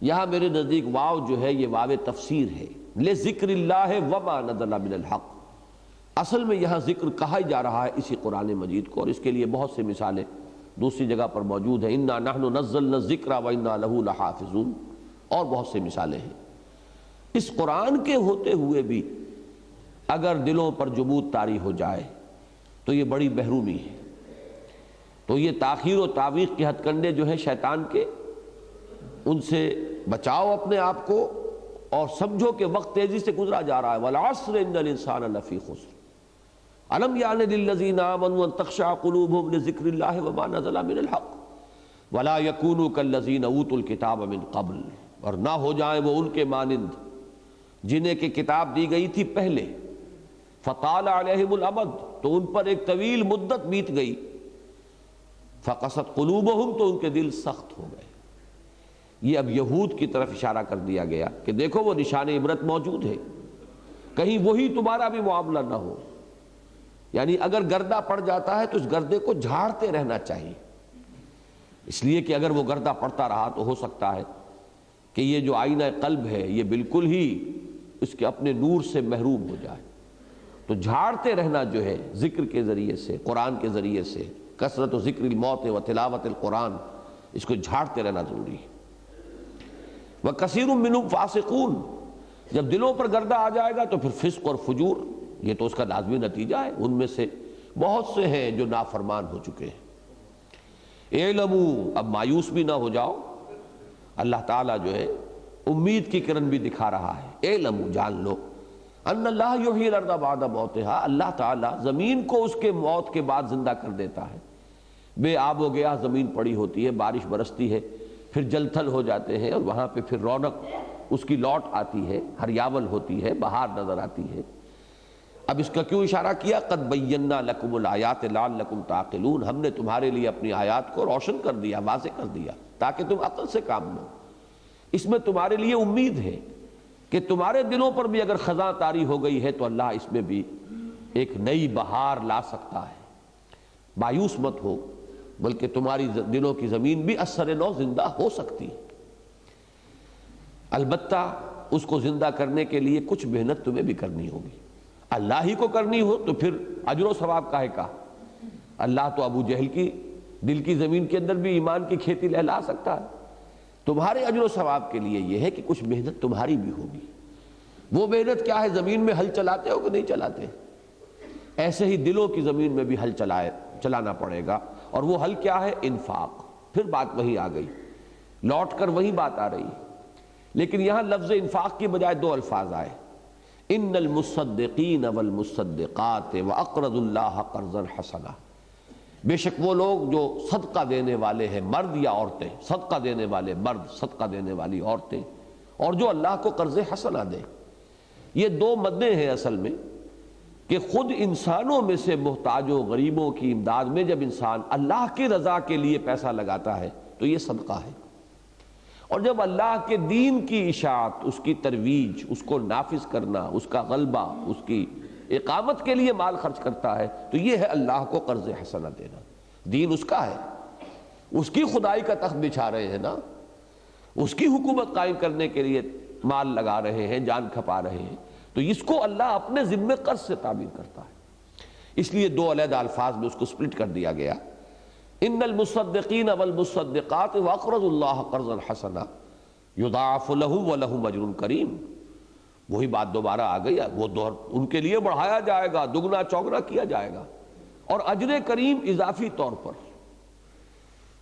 S1: یہاں میرے نزدیک واو جو ہے یہ واو تفسیر ہے، لذکر اللہ وما نزل من الحق، اصل میں یہاں ذکر کہا ہی جا رہا ہے اسی قرآن مجید کو، اور اس کے لیے بہت سے مثالیں دوسری جگہ پر موجود ہیں، انا نحن نزلنا الذکر وانا لہ لحافظون، اور بہت سے مثالیں ہیں۔ اس قرآن کے ہوتے ہوئے بھی اگر دلوں پر جمود طاری ہو جائے تو یہ بڑی محرومی ہے۔ تو یہ تاخیر و تعویق کے ہتھ کنڈے جو ہیں شیطان کے، ان سے بچاؤ اپنے آپ کو، اور سمجھو کہ وقت تیزی سے گزرا جا رہا ہے۔ والعصر ان الانسان لفی خسر الم یعن للذین آمنوا ان تخشع قلوبہم لذکر اللہ وما نزل من الحق ولا یکونوا کالذین اوتوا الکتاب من قبل، اور نہ ہو جائیں وہ ان کے مانند جنہیں کہ کتاب دی گئی تھی پہلے، فطال علیہم الامد، تو ان پر ایک طویل مدت بیت گئی، فقست قلوبہم، تو ان کے دل سخت ہو گئے۔ یہ اب یہود کی طرف اشارہ کر دیا گیا کہ دیکھو وہ نشان عبرت موجود ہے، کہیں وہی تمہارا بھی معاملہ نہ ہو۔ یعنی اگر گردہ پڑ جاتا ہے تو اس گردے کو جھاڑتے رہنا چاہیے، اس لیے کہ اگر وہ گردہ پڑتا رہا تو ہو سکتا ہے کہ یہ جو آئینہ قلب ہے یہ بالکل ہی اس کے اپنے نور سے محروم ہو جائے۔ تو جھاڑتے رہنا جو ہے ذکر کے ذریعے سے، قرآن کے ذریعے سے، کثرت و ذکر الموت و تلاوت القرآن، اس کو جھاڑتے رہنا ضروری ہے۔ وَكَثِيرٌ مِّنْهُمْ فَاسِقُونَ، جب دلوں پر گردہ آ جائے گا تو پھر فسق اور فجور، یہ تو اس کا لازمی نتیجہ ہے، ان میں سے بہت سے ہیں جو نافرمان ہو چکے ہیں۔ اعلموا، اب مایوس بھی نہ ہو جاؤ، اللہ تعالیٰ جو ہے امید کی کرن بھی دکھا رہا ہے۔ اعلموا، جان لو، ان اللہ یحیی الارض بعد موتہا، اللہ تعالیٰ زمین کو اس کے موت کے بعد زندہ کر دیتا ہے۔ بے آب و گیا زمین پڑی ہوتی ہے، بارش برستی ہے، پھر جل تھل ہو جاتے ہیں، اور وہاں پہ پھر رونق اس کی لوٹ آتی ہے، ہریاول ہوتی ہے، بہار نظر آتی ہے۔ اب اس کا کیوں اشارہ کیا؟ قد بینا لکم الآیات لعلکم تعقلون، ہم نے تمہارے لیے اپنی آیات کو روشن کر دیا، واضح کر دیا، تاکہ تم عقل سے کام لو۔ اس میں تمہارے لیے امید ہے کہ تمہارے دلوں پر بھی اگر خزاں طاری ہو گئی ہے تو اللہ اس میں بھی ایک نئی بہار لا سکتا ہے۔ مایوس مت ہو، بلکہ تمہاری دلوں کی زمین بھی اثر نو زندہ ہو سکتی ہے۔ البتہ اس کو زندہ کرنے کے لیے کچھ محنت تمہیں بھی کرنی ہوگی، اللہ ہی کو کرنی ہو تو پھر اجر و ثواب کاہے کا؟ اللہ تو ابو جہل کی دل کی زمین کے اندر بھی ایمان کی کھیتی لہلا سکتا ہے۔ تمہارے اجر و ثواب کے لیے یہ ہے کہ کچھ محنت تمہاری بھی ہوگی۔ وہ محنت کیا ہے؟ زمین میں ہل چلاتے ہو کہ نہیں چلاتے؟ ایسے ہی دلوں کی زمین میں بھی ہل چلانا پڑے گا، اور وہ ہل کیا ہے؟ انفاق۔ پھر بات وہی آ گئی، لوٹ کر وہی بات آ رہی، لیکن یہاں لفظ انفاق کی بجائے دو الفاظ آئے، ان المصدقین والمصدقات واقرضوا اللہ قرضا حسنا۔ بے شک وہ لوگ جو صدقہ دینے والے ہیں، مرد یا عورتیں، صدقہ دینے والے مرد، صدقہ دینے والی عورتیں، اور جو اللہ کو قرض حسنہ دیں۔ یہ دو مدیں ہیں اصل میں، کہ خود انسانوں میں سے محتاجوں غریبوں کی امداد میں جب انسان اللہ کی رضا کے لیے پیسہ لگاتا ہے تو یہ صدقہ ہے، اور جب اللہ کے دین کی اشاعت، اس کی ترویج، اس کو نافذ کرنا، اس کا غلبہ، اس کی اقامت کے لیے مال خرچ کرتا ہے تو یہ ہے اللہ کو قرض حسنہ دینا۔ دین اس کا ہے، اس کی خدائی کا تخت بچھا رہے ہیں نا، اس کی حکومت قائم کرنے کے لیے مال لگا رہے ہیں، جان کھپا رہے ہیں، تو اس کو اللہ اپنے ذمے قرض سے تعبیر کرتا ہے۔ اس لیے دو علیحدہ الفاظ میں اس کو سپلٹ کر دیا گیا، ان المصدقین والمصدقات واقرضوا اللہ قرضا حسنا یضاعف لهم ولهم اجر کریم۔ وہی بات دوبارہ آ گئی، وہ دور ان کے لیے بڑھایا جائے گا، دگنا چوگنا کیا جائے گا، اور اجر کریم اضافی طور پر۔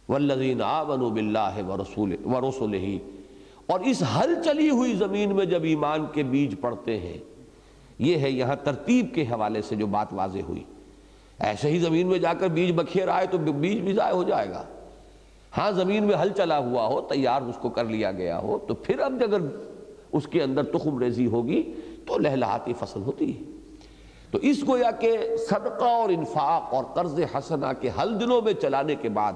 S1: والذین آمنوا باللہ ورسلہ، اور اس ہل چلی ہوئی زمین میں جب ایمان کے بیج پڑتے ہیں، یہ ہے یہاں ترتیب کے حوالے سے جو بات واضح ہوئی۔ ایسے ہی زمین میں جا کر بیج بکھیر آئے تو بیج بھی ضائع ہو جائے گا۔ ہاں زمین میں ہل چلا ہوا ہو، تیار اس کو کر لیا گیا ہو، تو پھر اب اگر اس کے اندر تخم ریزی ہوگی تو لہلہاتی فصل ہوتی ہے۔ تو اس گویا کہ صدقہ اور انفاق اور قرض حسنہ کے ہل دلوں میں چلانے کے بعد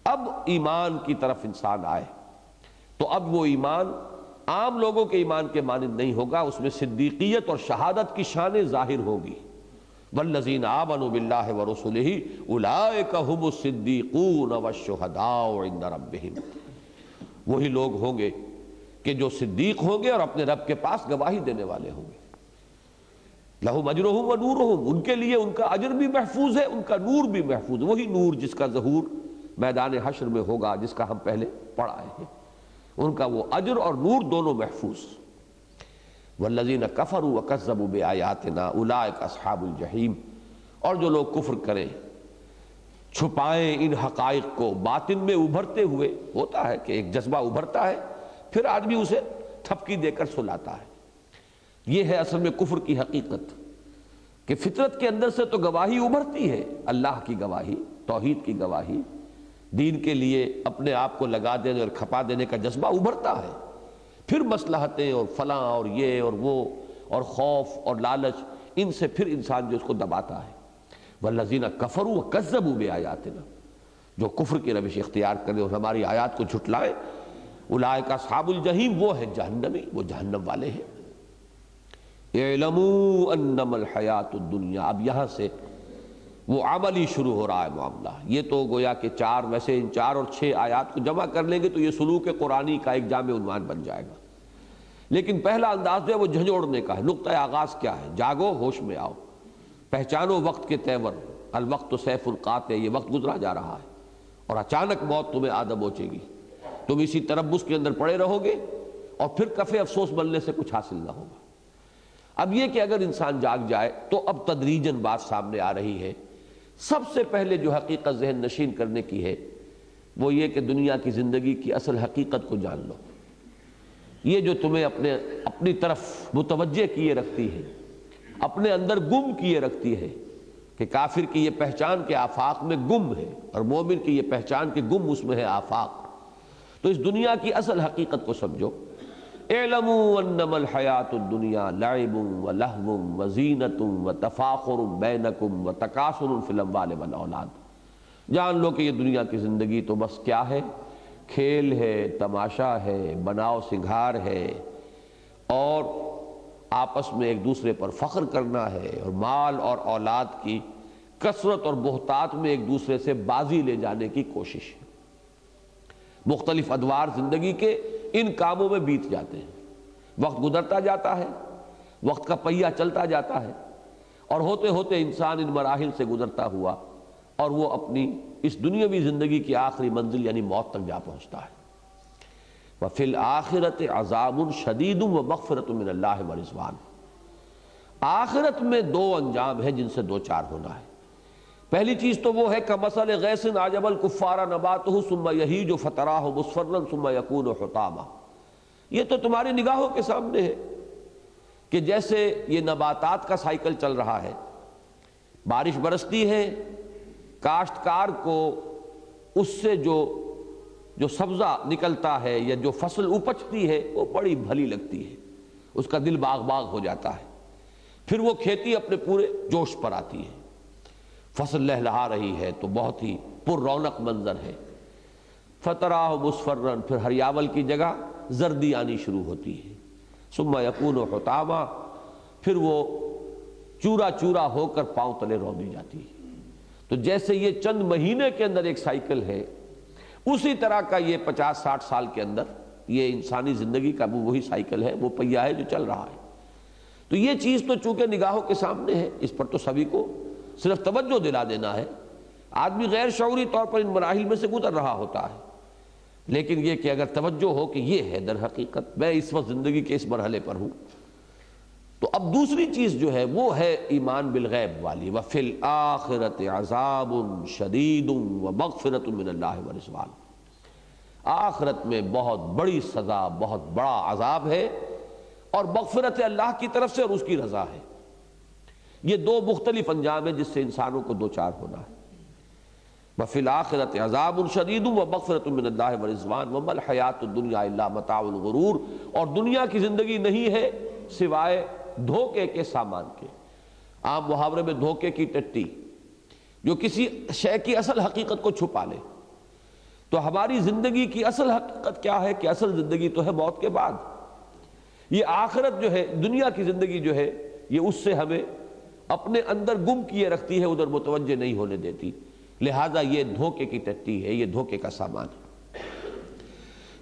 S1: اب ایمان کی طرف انسان آئے، تو اب وہ ایمان عام لوگوں کے ایمان کے مانند نہیں ہوگا، اس میں صدیقیت اور شہادت کی شان ظاہر ہوگی۔ والذین آمنوا باللہ ورسلہ اولئک ھم الصدیقون والشہداء عند ربہم۔ وہی لوگ ہوں گے کہ جو صدیق ہوں گے اور اپنے رب کے پاس گواہی دینے والے ہوں گے۔ لہم اجرہم ونورہم، ان کے لیے ان کا اجر بھی محفوظ ہے، ان کا نور بھی محفوظ ہے، وہی نور جس کا ظہور میدان حشر میں ہوگا، جس کا ہم پہلے پڑھ آئے ہیں، ان کا وہ اجر اور نور دونوں محفوظ۔ والذین کفروا وکذبوا بآیاتنا اولئک اصحاب الجحیم، اور جو لوگ کفر کریں، چھپائیں ان حقائق کو باطن میں ابھرتے ہوئے، ہوتا ہے کہ ایک جذبہ ابھرتا ہے پھر آدمی اسے تھپکی دے کر سلاتا ہے۔ یہ ہے اصل میں کفر کی حقیقت، کہ فطرت کے اندر سے تو گواہی ابھرتی ہے، اللہ کی گواہی، توحید کی گواہی، دین کے لیے اپنے آپ کو لگا دینے اور کھپا دینے کا جذبہ ابھرتا ہے، پھر مصلحتیں اور فلاں اور یہ اور وہ اور خوف اور لالچ، ان سے پھر انسان جو اس کو دباتا ہے۔ والذین کفروا وکذبوا بآیاتنا، جو کفر کی روش اختیار کریں اور ہماری آیات کو جھٹلائیں، اولئک اصحاب الجحیم، وہ ہے جہنمی، وہ جہنم والے ہیں۔ اعلموا انما الحیات الدنیا، اب یہاں سے وہ عملی شروع ہو رہا ہے معاملہ۔ یہ تو گویا کہ ویسے ان 4 اور 6 آیات کو جمع کر لیں گے تو یہ سلوک قرآنی کا ایک جامع عنوان بن جائے گا، لیکن پہلا انداز جو ہے وہ جھنجھوڑنے کا ہے۔ نقطہ آغاز کیا ہے؟ جاگو، ہوش میں آؤ، پہچانو وقت کے تیور، الوقت سیف القاطع، یہ وقت گزرا جا رہا ہے اور اچانک موت تمہیں آ دبوچے گی، تم اسی تربص کے اندر پڑے رہو گے اور پھر کف افسوس بننے سے کچھ حاصل نہ ہوگا۔ اب یہ کہ اگر انسان جاگ جائے تو اب تدریجاً بات سامنے آ رہی ہے۔ سب سے پہلے جو حقیقت ذہن نشین کرنے کی ہے وہ یہ کہ دنیا کی زندگی کی اصل حقیقت کو جان لو۔ یہ جو تمہیں اپنی طرف متوجہ کیے رکھتی ہے، اپنے اندر گم کیے رکھتی ہے، کہ کافر کی یہ پہچان کے آفاق میں گم ہے اور مومن کی یہ پہچان کے گم اس میں ہے آفاق، تو اس دنیا کی اصل حقیقت کو سمجھو۔ اعلموا انما الحیات الدنیا لعب ولہو وزینۃ وتفاخر بینکم وتکاثر فی الاموال والاولاد، جان لو کہ یہ دنیا کی زندگی تو بس کیا ہے؟ کھیل ہے، تماشا ہے، بناؤ سنگھار ہے، اور آپس میں ایک دوسرے پر فخر کرنا ہے، اور مال اور اولاد کی کثرت اور بہتات میں ایک دوسرے سے بازی لے جانے کی کوشش ہے۔ مختلف ادوار زندگی کے ان کاموں میں بیت جاتے ہیں، وقت گزرتا جاتا ہے، وقت کا پہیہ چلتا جاتا ہے، اور ہوتے ہوتے انسان ان مراحل سے گزرتا ہوا اور وہ اپنی اس دنیاوی زندگی کی آخری منزل یعنی موت تک جا پہنچتا ہے۔ وَفِي الْآخِرَةِ عَذَابٌ شَدِيدٌ وَمَغْفِرَةٌ مِّنَ اللَّهِ وَرِضْوَانٌ۔ آخرت میں دو انجام ہے جن سے دو چار ہونا ہے۔ پہلی چیز تو وہ ہے کَمَثَلِ غَيْثٍ أَعْجَبَ الْكُفَّارَ نَبَاتُهُ ثُمَّ يَهِيجُ فَتَرَاهُ مُصْفَرًّا ثُمَّ يَكُونُ حُطَامًا۔ یہ تو تمہاری نگاہوں کے سامنے ہے کہ جیسے یہ نباتات کا سائیکل چل رہا ہے، بارش برستی ہے، کاشتکار کو اس سے جو سبزہ نکلتا ہے یا جو فصل اپجتی ہے وہ بڑی بھلی لگتی ہے، اس کا دل باغ باغ ہو جاتا ہے، پھر وہ کھیتی اپنے پورے جوش پر آتی ہے، فصل لہلہا رہی ہے تو بہت ہی پر رونق منظر ہے۔ فتراہ مصفرن، پھر ہریاول کی جگہ زردی آنی شروع ہوتی ہے، ثم یکون حطاما، پھر وہ چورا چورا ہو کر پاؤں تلے رون دی جاتی ہے۔ تو جیسے یہ چند مہینے کے اندر ایک سائیکل ہے، اسی طرح کا یہ 50-60 سال کے اندر یہ انسانی زندگی کا وہی سائیکل ہے، وہ پہیہ ہے جو چل رہا ہے۔ تو یہ چیز تو چونکہ نگاہوں کے سامنے ہے، اس پر تو سبھی کو صرف توجہ دلا دینا ہے۔ آدمی غیر شعوری طور پر ان مراحل میں سے گزر رہا ہوتا ہے، لیکن یہ کہ اگر توجہ ہو کہ یہ ہے در حقیقت میں اس وقت زندگی کے اس مرحلے پر ہوں۔ تو اب دوسری چیز جو ہے وہ ہے ایمان بالغیب والی، وَفِي الْآخِرَةِ عَذَابٌ شَدِيدٌ وَمَغْفِرَةٌ مِّنَ اللَّهِ وَرِضْوَانٌ۔ آخرت میں بہت بڑی سزا، بہت بڑا عذاب ہے، اور مغفرت اللہ کی طرف سے اور اس کی رضا ہے۔ یہ دو مختلف انجام ہیں جس سے انسانوں کو دو چار ہونا ہے۔ وَفِي الْآخِرَةِ عَذَابٌ شَدِيدٌ وَمَغْفِرَةٌ مِّنَ اللَّهِ وَرِضْوَانٌ وَمَا الْحَيَاةُ الدُّنْيَا إِلَّا مَتَاعُ الْغُرُورِ، اور دنیا کی زندگی نہیں ہے سوائے دھوکے کے سامان کے۔ عام محاورے میں دھوکے کی ٹٹی، جو کسی شے کی اصل حقیقت کو چھپا لے۔ تو ہماری زندگی کی اصل حقیقت کیا ہے کہ اصل زندگی تو ہے موت کے بعد۔ یہ آخرت جو ہے، دنیا کی زندگی جو ہے، یہ اس سے ہمیں اپنے اندر گم کیے رکھتی ہے، ادھر متوجہ نہیں ہونے دیتی، لہٰذا یہ دھوکے کی ٹٹی ہے، یہ دھوکے کا سامان ہے۔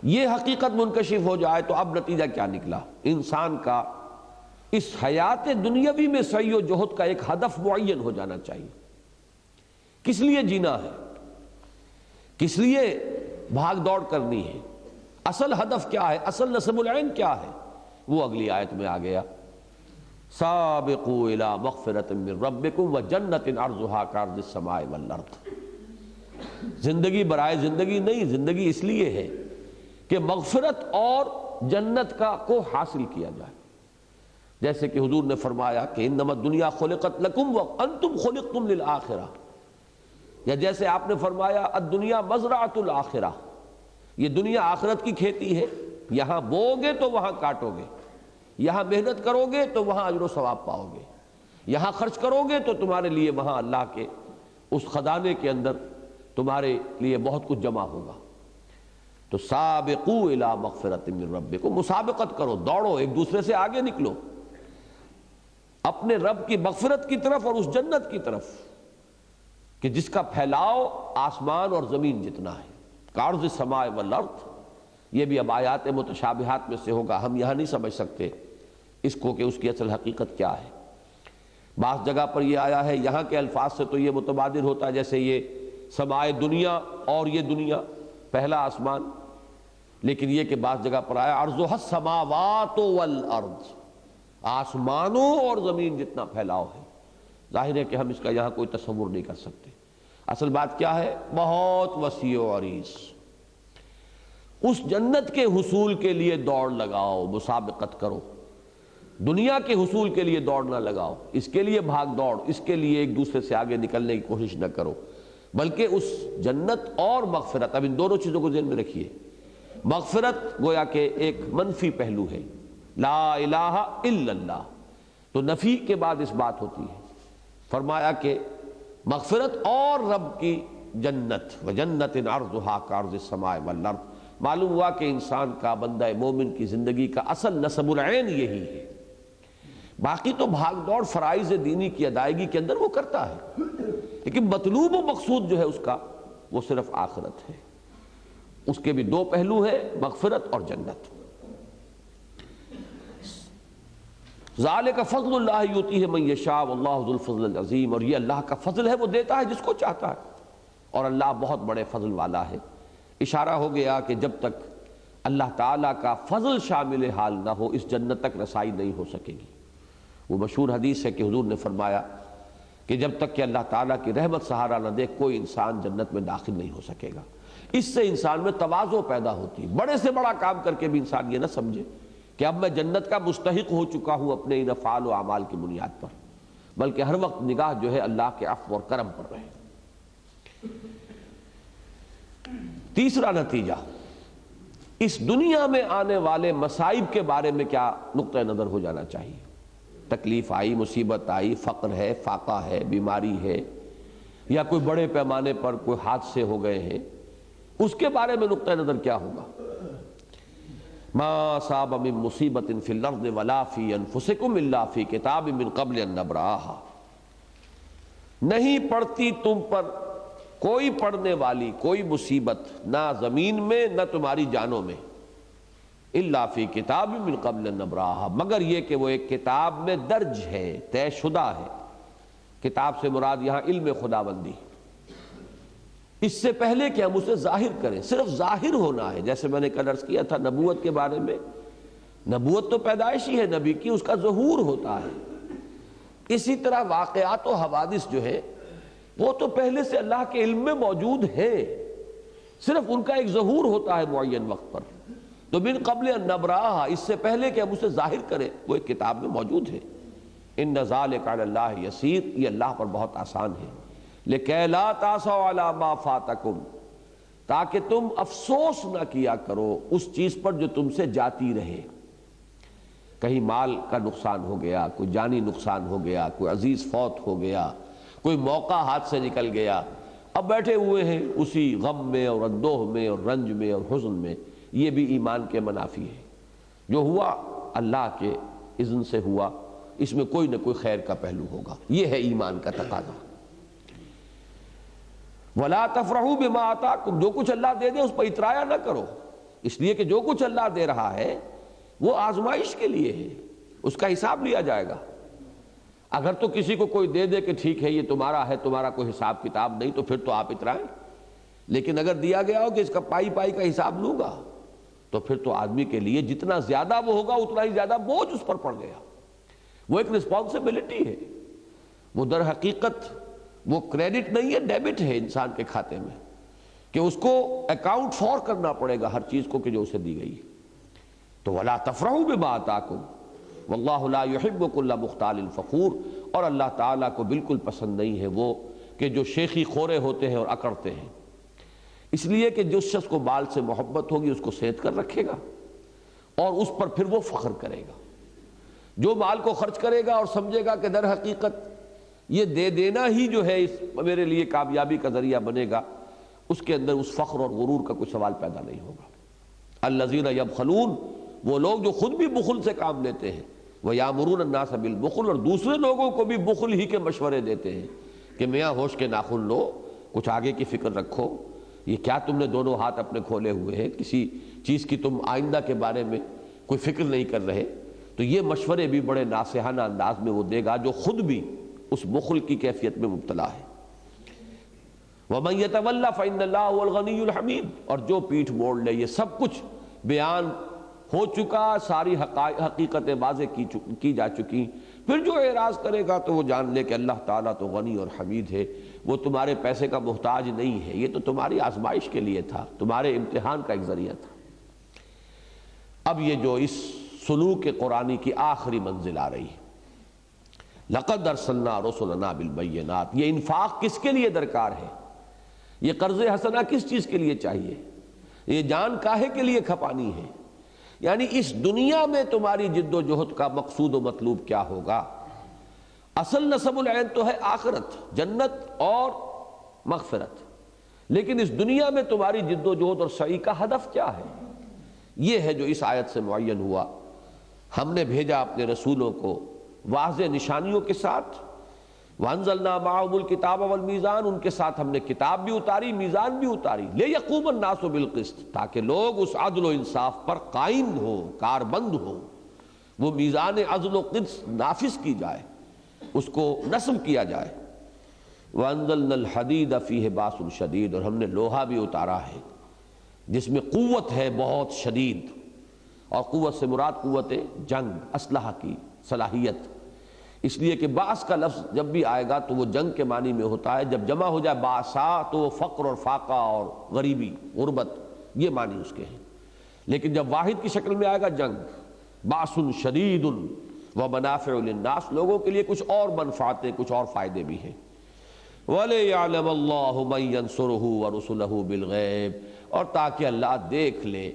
S1: یہ حقیقت منکشف ہو جائے تو اب نتیجہ کیا نکلا؟ انسان کا اس حیات دنیاوی میں سعی و جہد کا ایک ہدف معین ہو جانا چاہیے۔ کس لیے جینا ہے؟ کس لیے بھاگ دوڑ کرنی ہے؟ اصل ہدف کیا ہے؟ اصل نصب العین کیا ہے؟ وہ اگلی آیت میں آ گیا، سابقوا الی مغفرۃ من ربکم وجنۃ عرضھا کعرض السماء والارض۔ زندگی برائے زندگی نہیں، زندگی اس لیے ہے کہ مغفرت اور جنت کو حاصل کیا جائے۔ جیسے کہ حضور نے فرمایا کہ انما الدنیا خلقت لکم وانتم خلقتم للآخرہ، یا جیسے آپ نے فرمایا الدنیا مزرعۃ الآخرہ، یہ دنیا آخرت کی کھیتی ہے، یہاں بوؤ گے تو وہاں کاٹو گے، یہاں محنت کرو گے تو وہاں اجر و ثواب پاؤ گے، یہاں خرچ کرو گے تو تمہارے لیے وہاں اللہ کے اس خزانے کے اندر تمہارے لیے بہت کچھ جمع ہوگا۔ تو سابقوا الی مغفرۃ من ربکم، مسابقت کرو، دوڑو، ایک دوسرے سے آگے نکلو اپنے رب کی مغفرت کی طرف اور اس جنت کی طرف کہ جس کا پھیلاؤ آسمان اور زمین جتنا ہے، کعرض السماء والارض۔ یہ بھی اب آیات متشابہات میں سے ہوگا، ہم یہاں نہیں سمجھ سکتے اس کو کہ اس کی اصل حقیقت کیا ہے۔ بعض جگہ پر یہ آیا ہے، یہاں کے الفاظ سے تو یہ متبادر ہوتا ہے، جیسے یہ سمائے دنیا اور یہ دنیا پہلا آسمان، لیکن یہ کہ بعض جگہ پر آیا عرضھا السماوات والارض، آسمانوں اور زمین جتنا پھیلاؤ ہے۔ ظاہر ہے کہ ہم اس کا یہاں کوئی تصور نہیں کر سکتے۔ اصل بات کیا ہے؟ بہت وسیع و عریض۔ اس جنت کے حصول کے لیے دوڑ لگاؤ، مسابقت کرو، دنیا کے حصول کے لیے دوڑ نہ لگاؤ، اس کے لیے بھاگ دوڑ، اس کے لیے ایک دوسرے سے آگے نکلنے کی کوشش نہ کرو، بلکہ اس جنت اور مغفرت، اب ان دونوں چیزوں کو ذہن میں رکھیے۔ مغفرت گویا کہ ایک منفی پہلو ہے، لا الہ الا اللہ، تو نفی کے بعد اس بات ہوتی ہے۔ فرمایا کہ مغفرت اور رب کی جنت، وجنت عرضھا کعرض السماء والارض۔ معلوم ہوا کہ انسان کا، بندہ مومن کی زندگی کا اصل نصب العین یہی ہے۔ باقی تو بھاگ دوڑ فرائض دینی کی ادائیگی کے اندر وہ کرتا ہے، لیکن مطلوب و مقصود جو ہے اس کا وہ صرف آخرت ہے۔ اس کے بھی دو پہلو ہیں، مغفرت اور جنت۔ ذالک فضل اللہ یؤتیہ من یشاء واللہ ذو الفضل العظیم، اور یہ اللہ کا فضل ہے، وہ دیتا ہے جس کو چاہتا ہے، اور اللہ بہت بڑے فضل والا ہے۔ اشارہ ہو گیا کہ جب تک اللہ تعالیٰ کا فضل شامل حال نہ ہو اس جنت تک رسائی نہیں ہو سکے گی۔ وہ مشہور حدیث ہے کہ حضور نے فرمایا کہ جب تک کہ اللہ تعالیٰ کی رحمت سہارا نہ دے کوئی انسان جنت میں داخل نہیں ہو سکے گا۔ اس سے انسان میں تواضع پیدا ہوتی ہے، بڑے سے بڑا کام کر کے بھی انسان یہ نہ سمجھے کہ اب میں جنت کا مستحق ہو چکا ہوں اپنے ان افعال و اعمال کی بنیاد پر، بلکہ ہر وقت نگاہ جو ہے اللہ کے عفو اور کرم پر رہے۔ تیسرا نتیجہ، اس دنیا میں آنے والے مصائب کے بارے میں کیا نقطہ نظر ہو جانا چاہیے۔ تکلیف آئی، مصیبت آئی، فقر ہے، فاقہ ہے، بیماری ہے، یا کوئی بڑے پیمانے پر کوئی حادثے ہو گئے ہیں، اس کے بارے میں نقطہ نظر کیا ہوگا۔ ما اصاب من مصیبت فی الارض ولا فی انفسکم الا فی کتاب من قبل ان نبرأہا، نہیں پڑتی تم پر کوئی پڑنے والی کوئی مصیبت، نہ زمین میں نہ تمہاری جانوں میں، الا فی کتاب من قبل ان نبرأہا، مگر یہ کہ وہ ایک کتاب میں درج ہے، طے شدہ ہے۔ کتاب سے مراد یہاں علم خداوندی، اس سے پہلے کہ ہم اسے ظاہر کریں، صرف ظاہر ہونا ہے۔ جیسے میں نے کل عرض کیا تھا نبوت کے بارے میں، نبوت تو پیدائشی ہے نبی کی، اس کا ظہور ہوتا ہے۔ اسی طرح واقعات و حوادث جو ہے وہ تو پہلے سے اللہ کے علم میں موجود ہیں، صرف ان کا ایک ظہور ہوتا ہے معین وقت پر۔ تو من قبل ان نبرأہا، اس سے پہلے کہ ہم اسے ظاہر کریں وہ ایک کتاب میں موجود ہے۔ ان ذالک علی اللہ یسیر، یہ اللہ پر بہت آسان ہے۔ لِكَيْ لَا تَأْسَوْا عَلَىٰ مَا فَاتَكُمْ، تاکہ تم افسوس نہ کیا کرو اس چیز پر جو تم سے جاتی رہے۔ کہیں مال کا نقصان ہو گیا، کوئی جانی نقصان ہو گیا، کوئی عزیز فوت ہو گیا، کوئی موقع ہاتھ سے نکل گیا، اب بیٹھے ہوئے ہیں اسی غم میں اور اندوہ میں اور رنج میں اور حزن میں۔ یہ بھی ایمان کے منافی ہے۔ جو ہوا اللہ کے اذن سے ہوا، اس میں کوئی نہ کوئی خیر کا پہلو ہوگا، یہ ہے ایمان کا تقاضا۔ وَلَا تَفْرَحُوا بِمَا آتَاكُمْ، جو کچھ اللہ دے دے اس پر اترایا نہ کرو، اس لیے کہ جو کچھ اللہ دے رہا ہے وہ آزمائش کے لیے ہے، اس کا حساب لیا جائے گا۔ اگر تو کسی کو کوئی دے دے کہ ٹھیک ہے یہ تمہارا ہے، تمہارا کوئی حساب کتاب نہیں، تو پھر تو آپ اترائیں، لیکن اگر دیا گیا ہو کہ اس کا پائی پائی کا حساب لوں گا، تو پھر تو آدمی کے لیے جتنا زیادہ وہ ہوگا اتنا ہی زیادہ بوجھ اس پر پڑ گیا۔ وہ ایک رسپانسبلٹی ہے، وہ در حقیقت وہ کریڈٹ نہیں ہے، ڈیبٹ ہے انسان کے کھاتے میں، کہ اس کو اکاؤنٹ فور کرنا پڑے گا ہر چیز کو کہ جو اسے دی گئی۔ تو وَلَا تَفْرَحُوا بِمَا آتَاكُمْ وَاللَّهُ لَا يُحِبُّ كُلَّ مُخْتَالٍ فَخُورٍ، اور اللہ تعالیٰ کو بالکل پسند نہیں ہے وہ کہ جو شیخی خورے ہوتے ہیں اور اکڑتے ہیں، اس لیے کہ جس شخص کو مال سے محبت ہوگی اس کو سیت کر رکھے گا اور اس پر پھر وہ فخر کرے گا۔ جو مال کو خرچ کرے گا اور سمجھے گا کہ در حقیقت یہ دے دینا ہی جو ہے اس میرے لیے کامیابی کا ذریعہ بنے گا، اس کے اندر اس فخر اور غرور کا کوئی سوال پیدا نہیں ہوگا۔ الذین یبخلون، وہ لوگ جو خود بھی بخل سے کام لیتے ہیں، وَيَأْمُرُونَ النَّاسَ بِالْبُخْلِ، اور دوسرے لوگوں کو بھی بخل ہی کے مشورے دیتے ہیں کہ میاں ہوش کے ناخن لو، کچھ آگے کی فکر رکھو، یہ کیا تم نے دونوں ہاتھ اپنے کھولے ہوئے ہیں، کسی چیز کی تم آئندہ کے بارے میں کوئی فکر نہیں کر رہے۔ تو یہ مشورے بھی بڑے ناصحانہ انداز میں وہ دے گا جو خود بھی اس بخل کی کیفیت میں مبتلا ہے۔ وَمَن يَتَوَلَّ فَإِنَّ اللَّهَ هُوَ الْغَنِيُّ الْحَمِيدُ، اور جو پیٹھ موڑ لے، یہ سب کچھ بیان ہو چکا، ساری حقیقتیں واضح کی جا چکی، پھر جو اعراض کرے گا تو وہ جان لے کہ اللہ تعالیٰ تو غنی اور حمید ہے، وہ تمہارے پیسے کا محتاج نہیں ہے، یہ تو تمہاری آزمائش کے لیے تھا، تمہارے امتحان کا ایک ذریعہ تھا۔ اب یہ جو اس سلوک قرآنی کی آخری منزل آ رہی ہے، لَقَدْ أَرْسَلْنَا رُسُلَنَا بِالْبَيِّنَاتِ، یہ انفاق کس کے لیے درکار ہے، یہ قرض حسنہ کس چیز کے لیے چاہیے، یہ جان کاہے کے لیے کھپانی ہے، یعنی اس دنیا میں تمہاری جد و جہد کا مقصود و مطلوب کیا ہوگا۔ اصل نصب العین تو ہے آخرت، جنت اور مغفرت، لیکن اس دنیا میں تمہاری جد و جہد اور سعی کا ہدف کیا ہے، یہ ہے جو اس آیت سے معین ہوا۔ ہم نے بھیجا اپنے رسولوں کو واضح نشانیوں کے ساتھ، وَأَنزَلْنَا مَعَهُمُ الْكِتَابَ وَالْمِيزَانَ، ان کے ساتھ ہم نے کتاب بھی اتاری، میزان بھی اتاری، لِيَقُومَ النَّاسُ بِالْقِسْطِ، تاکہ لوگ اس عدل و انصاف پر قائم ہوں، کاربند ہوں، وہ میزان عدل و قسط نافذ کی جائے، اس کو نصب کیا جائے۔ وَأَنزَلْنَا الْحَدِيدَ فِيهِ بَأْسٌ شَدِيدٌ، اور ہم نے لوہا بھی اتارا ہے جس میں قوت ہے بہت شدید، اور قوت سے مراد قوت جنگ، اسلحہ کی صلاحیت، اس لیے کہ باس کا لفظ جب بھی آئے گا تو وہ جنگ کے معنی میں ہوتا ہے، جب جمع ہو جائے باسا تو وہ فقر اور فاقہ اور غریبی، غربت، یہ معنی اس کے ہیں، لیکن جب واحد کی شکل میں آئے گا جنگ، باس شدید ومنافع للناس، لوگوں کے لیے کچھ اور منفعتیں، کچھ اور فائدے بھی ہیں۔ وَلِيَعْلَمَ اللَّهُ مَن يَنصُرُهُ وَرُسُلَهُ بِالْغَيْبِ، اور تاکہ اللہ دیکھ لے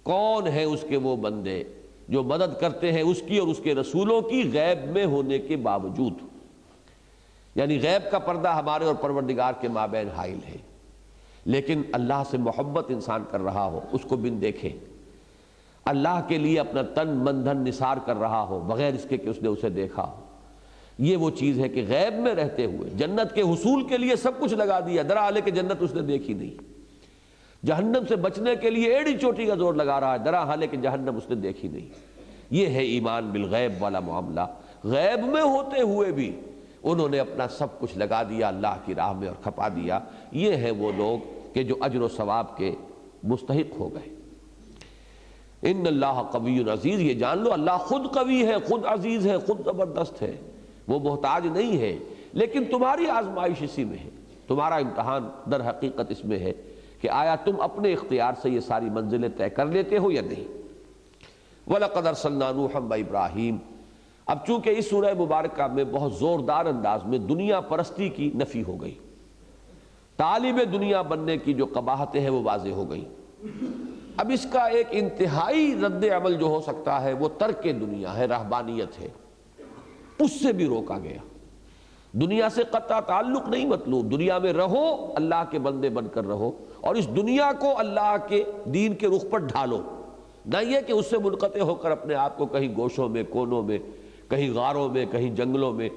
S1: کون ہیں اس کے وہ بندے جو مدد کرتے ہیں اس کی اور اس کے رسولوں کی غیب میں ہونے کے باوجود، یعنی غیب کا پردہ ہمارے اور پروردگار کے مابین حائل ہے، لیکن اللہ سے محبت انسان کر رہا ہو، اس کو بن دیکھے، اللہ کے لیے اپنا تن من دھن نثار کر رہا ہو بغیر اس کے کہ اس نے اسے دیکھا ہو، یہ وہ چیز ہے کہ غیب میں رہتے ہوئے جنت کے حصول کے لیے سب کچھ لگا دیا، درحالے کہ جنت اس نے دیکھی نہیں، جہنم سے بچنے کے لیے ایڑی چوٹی کا زور لگا رہا ہے، درحالے کہ جہنم اس نے دیکھی نہیں۔ یہ ہے ایمان بالغیب والا معاملہ، غیب میں ہوتے ہوئے بھی انہوں نے اپنا سب کچھ لگا دیا اللہ کی راہ میں اور کھپا دیا، یہ ہے وہ لوگ کہ جو اجر و ثواب کے مستحق ہو گئے۔ ان اللہ قوی عزیز، یہ جان لو اللہ خود قوی ہے، خود عزیز ہے، خود زبردست ہے، وہ محتاج نہیں ہے، لیکن تمہاری آزمائش اسی میں ہے، تمہارا امتحان در حقیقت اس میں ہے کہ آیا تم اپنے اختیار سے یہ ساری منزلیں طے کر لیتے ہو یا نہیں۔ وَلَقَدْ أَرْسَلْنَا نُوحًا وَإِبْرَاہِيمَ، اب چونکہ اس سورہ مبارکہ میں بہت زوردار انداز میں دنیا پرستی کی نفی ہو گئی، طالب دنیا بننے کی جو قباحتیں ہیں وہ واضح ہو گئی، اب اس کا ایک انتہائی رد عمل جو ہو سکتا ہے وہ ترک دنیا ہے، رہبانیت ہے، اس سے بھی روکا گیا۔ دنیا سے قطع تعلق نہیں مطلوب، دنیا میں رہو، اللہ کے بندے بن کر رہو، اور اس دنیا کو اللہ کے دین کے رخ پر ڈھالو، نہ یہ کہ اس سے منقطع ہو کر اپنے آپ کو کہیں گوشوں میں، کونوں میں، کہیں غاروں میں، کہیں جنگلوں میں،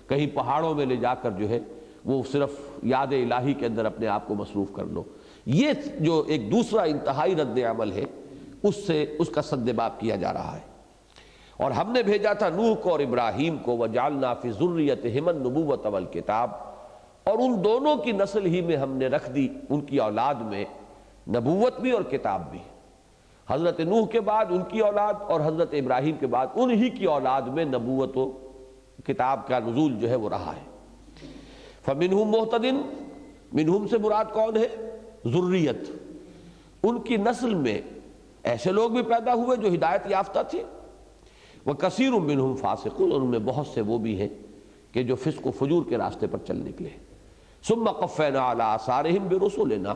S1: کہیں پہاڑوں میں لے جا کر جو ہے وہ صرف یاد الہی کے اندر اپنے آپ کو مصروف کر لو۔ یہ جو ایک دوسرا انتہائی رد عمل ہے اس کا سدباب کیا جا رہا ہے۔ اور ہم نے بھیجا تھا نوح کو اور ابراہیم کو، وَجَعَلْنَا فِي ذُرِّيَّتِهِمَا النُّبُوَّةَ وَالْكِتَابَ، اور ان دونوں کی نسل ہی میں ہم نے رکھ دی، ان کی اولاد میں نبوت بھی اور کتاب بھی، حضرت نوح کے بعد ان کی اولاد اور حضرت ابراہیم کے بعد انہی کی اولاد میں نبوت و کتاب کا نزول جو ہے وہ رہا ہے۔ فَمِنْهُمْ مُهْتَدٍ، منہم سے مراد کون ہے؟ ذریت، ان کی نسل میں ایسے لوگ بھی پیدا ہوئے جو ہدایت یافتہ تھے، وَكَثِيرٌ مِّنْهُمْ فَاسِقُونَ، ان میں بہت سے وہ بھی ہیں کہ جو فسق و فجور کے راستے پر چل نکلے۔ ثُمَّ قَفَّيْنَا عَلَىٰ آثَارِهِمْ بِرُسُلِنَا،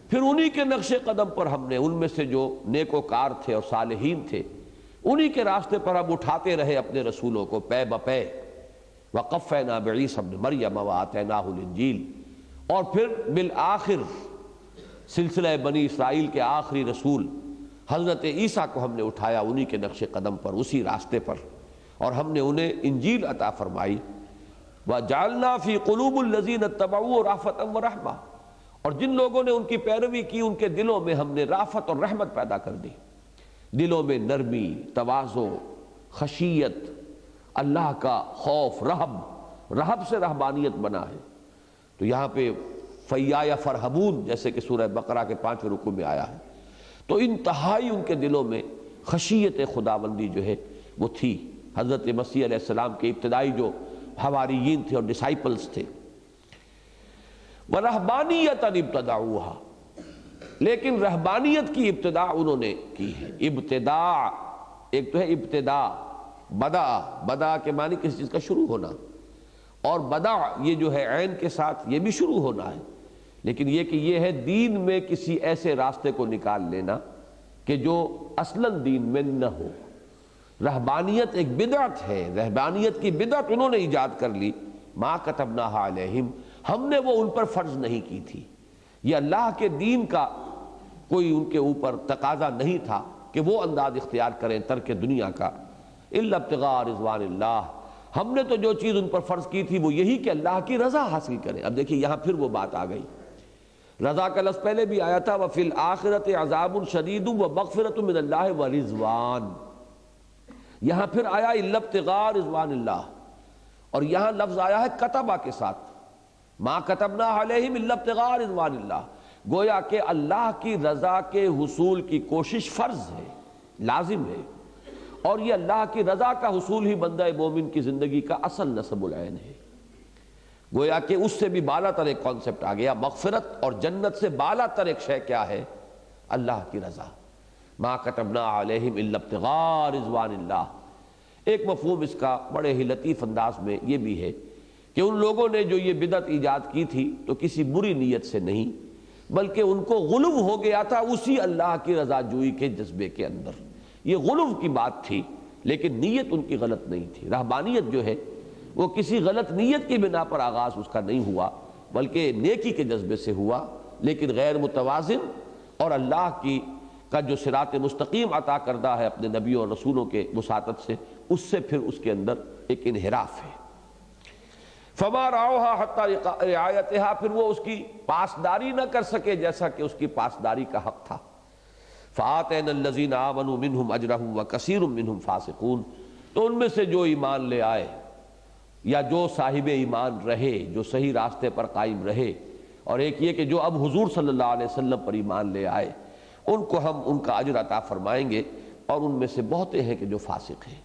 S1: پھر انہی کے نقش قدم پر ہم نے ان میں سے جو نیکوکار تھے اور صالحین تھے انہی کے راستے پر ہم اٹھاتے رہے اپنے رسولوں کو پے بپے۔ وَقَفَّيْنَا بِعِيسَى ابْنِ مَرْيَمَ وَآتَيْنَاهُ الْإِنجِيلَ، اور پھر بالآخر سلسلہ بنی اسرائیل کے آخری رسول حضرت عیسیٰ کو ہم نے اٹھایا انہی کے نقش قدم پر، اسی راستے پر، اور ہم نے انہیں انجیل عطا فرمائی۔ وَجَعَلْنَا فِي قُلُوبِ الَّذِينَ اتَّبَعُوهُ رَأْفَةً وَرَحْمَةً، اور جن لوگوں نے ان کی پیروی کی ان کے دلوں میں ہم نے رافت اور رحمت پیدا کر دی، دلوں میں نرمی، تواضع، خشیت، اللہ کا خوف، رہب سے رہبانیت بنا ہے۔ تو یہاں پہ فَإِيَّايَ فَارْهَبُونَ جیسے کہ سورہ بقرہ کے 5ویں رکوع میں آیا ہے، تو انتہائی ان کے دلوں میں خشیت خداوندی جو ہے وہ تھی۔ حضرت مسیح علیہ السلام کے ابتدائی جو حواریین تھے اور ڈسائپلز تھے، وَرَهْبَانِيَّةً ابْتَدَعُوهَا، لیکن رہبانیت کی ابتدا انہوں نے کی ہے۔ ابتداء، ایک تو ہے ابتدا، بدا کے معنی کسی چیز کا شروع ہونا، اور بدا یہ جو ہے عین کے ساتھ یہ بھی شروع ہونا ہے، لیکن یہ کہ یہ ہے دین میں کسی ایسے راستے کو نکال لینا کہ جو اصلاً دین میں نہ ہو۔ رہبانیت ایک بدعت ہے، رہبانیت کی بدعت انہوں نے ایجاد کر لی۔ ما کتبناہا علیہم، ہم نے وہ ان پر فرض نہیں کی تھی، یہ اللہ کے دین کا کوئی ان کے اوپر تقاضا نہیں تھا کہ وہ انداز اختیار کریں ترک دنیا کا، الا ابتغاء رضوان اللہ، ہم نے تو جو چیز ان پر فرض کی تھی وہ یہی کہ اللہ کی رضا حاصل کریں۔ اب دیکھیں یہاں پھر وہ بات آ گئی، رضا کا لفظ پہلے بھی آیا تھا، وَفِي الْآخِرَةِ عَذَابٌ شَدِيدٌ وَمَغْفِرَةٌ مِّنَ اللَّهِ وَرِضْوَانٌ، یہاں پھر آیا الا ابتغاء رضوان اللہ، اور یہاں لفظ آیا ہے کتبہ کے ساتھ، ما کتبنا علیہم الا ابتغاء رضوان اللہ، گویا کہ اللہ کی رضا کے حصول کی کوشش فرض ہے، لازم ہے، اور یہ اللہ کی رضا کا حصول ہی بندہ مومن کی زندگی کا اصل نصب العین ہے۔ گویا کہ اس سے بھی بالا تر ایک کانسیپٹ آ گیا، مغفرت اور جنت سے بالا تر ایک شے کیا ہے؟ اللہ کی رضا۔ ما کتبنا علیہم الا ابتغاء رضوان اللہ۔ ایک مفہوم اس کا بڑے ہی لطیف انداز میں یہ بھی ہے کہ ان لوگوں نے جو یہ بدعت ایجاد کی تھی تو کسی بری نیت سے نہیں، بلکہ ان کو غلو ہو گیا تھا اسی اللہ کی رضا جوئی کے جذبے کے اندر۔ یہ غلو کی بات تھی، لیکن نیت ان کی غلط نہیں تھی۔ رہبانیت جو ہے وہ کسی غلط نیت کی بنا پر آغاز اس کا نہیں ہوا، بلکہ نیکی کے جذبے سے ہوا، لیکن غیر متوازن اور اللہ کا جو صراط مستقیم عطا کردہ ہے اپنے نبیوں اور رسولوں کے وساطت سے، اس سے پھر اس کے اندر ایک انحراف ہے۔ فما رعوها حتی رعایتہا، پھر وہ اس کی پاسداری نہ کر سکے جیسا کہ اس کی پاسداری کا حق تھا۔ فآتینا الذین آمنوا منہم اجرہم وکثیر منہم فاسقون، تو ان میں سے جو ایمان لے آئے یا جو صاحب ایمان رہے، جو صحیح راستے پر قائم رہے، اور ایک یہ کہ جو اب حضور صلی اللہ علیہ وسلم پر ایمان لے آئے، ان کو ہم ان کا اجر عطا فرمائیں گے، اور ان میں سے بہتے ہیں کہ جو فاسق ہیں،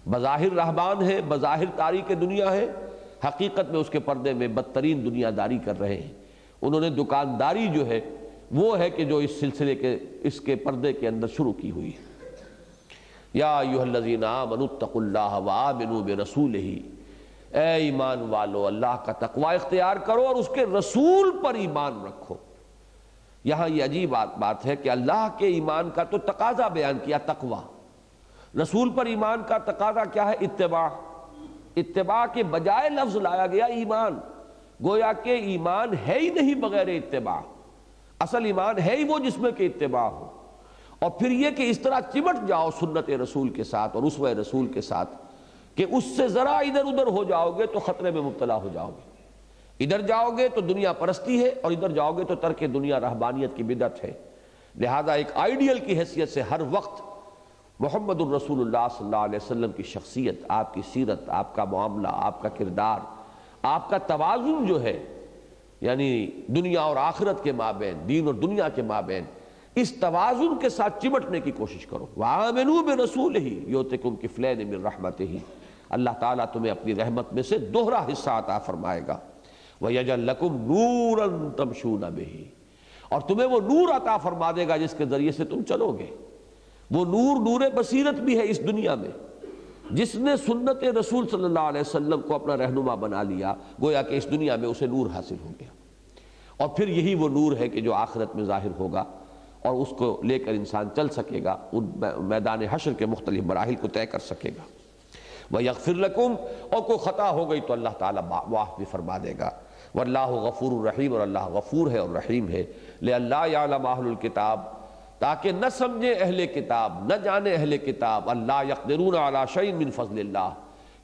S1: بظاہر رہبان ہیں، بظاہر تاریک دنیا ہے، حقیقت میں اس کے پردے میں بدترین دنیا داری کر رہے ہیں۔ انہوں نے دکانداری جو ہے وہ ہے کہ جو اس سلسلے کے اس کے پردے کے اندر شروع کی ہوئی ہے۔ یا ایھا الذین آمنوا اتقوا اللہ وآمنوا برسولہ، اے ایمان والو اللہ کا تقوی اختیار کرو اور اس کے رسول پر ایمان رکھو۔ یہاں یہ عجیب بات ہے کہ اللہ کے ایمان کا تو تقاضا بیان کیا تقوی، رسول پر ایمان کا تقاضا کیا ہے؟ اتباع۔ اتباع کے بجائے لفظ لایا گیا ایمان، گویا کہ ایمان ہے ہی نہیں بغیر اتباع۔ اصل ایمان ہے ہی وہ جس میں کہ اتباع ہو، اور پھر یہ کہ اس طرح چمٹ جاؤ سنت رسول کے ساتھ اور اسوہ رسول کے ساتھ کہ اس سے ذرا ادھر ادھر ہو جاؤ گے تو خطرے میں مبتلا ہو جاؤ گے۔ ادھر جاؤ گے تو دنیا پرستی ہے، اور ادھر جاؤ گے تو ترک دنیا رہبانیت کی بدعت ہے۔ لہذا ایک آئیڈیل کی حیثیت سے ہر وقت محمد الرسول اللہ صلی اللہ علیہ وسلم کی شخصیت، آپ کی سیرت، آپ کا معاملہ، آپ کا کردار، آپ کا توازن جو ہے، یعنی دنیا اور آخرت کے مابین، دین اور دنیا کے مابین، اس توازن کے ساتھ چمٹنے کی کوشش کرو۔ وَآمِنُوا بِرَسُولِهِ يُؤْتِكُمْ كِفْلَيْنِ مِن رَحْمَتِهِ، اللہ تعالیٰ تمہیں اپنی رحمت میں سے دوہرا حصہ عطا فرمائے گا۔ وَيَجْعَلْ لَكُمْ نُورًا تَمْشُونَ بِهِ، اور تمہیں وہ نور عطا فرما دے گا جس کے ذریعے سے تم چلو گے۔ وہ نور بصیرت بھی ہے اس دنیا میں۔ جس نے سنت رسول صلی اللہ علیہ وسلم کو اپنا رہنما بنا لیا، گویا کہ اس دنیا میں اسے نور حاصل ہو گیا، اور پھر یہی وہ نور ہے کہ جو آخرت میں ظاہر ہوگا، اور اس کو لے کر انسان چل سکے گا، ان میدان حشر کے مختلف مراحل کو طے کر سکے گا۔ وَيَغْفِرْ لَكُمْ، اور کوئی خطا ہو گئی تو اللہ تعالیٰ معاف بھی فرما دے گا۔ وَاللَّهُ غَفُورٌ رَحِيمٌ، اور اللہ غفور ہے اور رحیم ہے۔ لِأَلَّا يَعْلَمَ أَهْلُ الْكِتَابِ، تاکہ نہ سمجھے اہل کتاب، نہ جانے اہل کتاب، اللہ يقدرون علی شیء من فضل اللہ،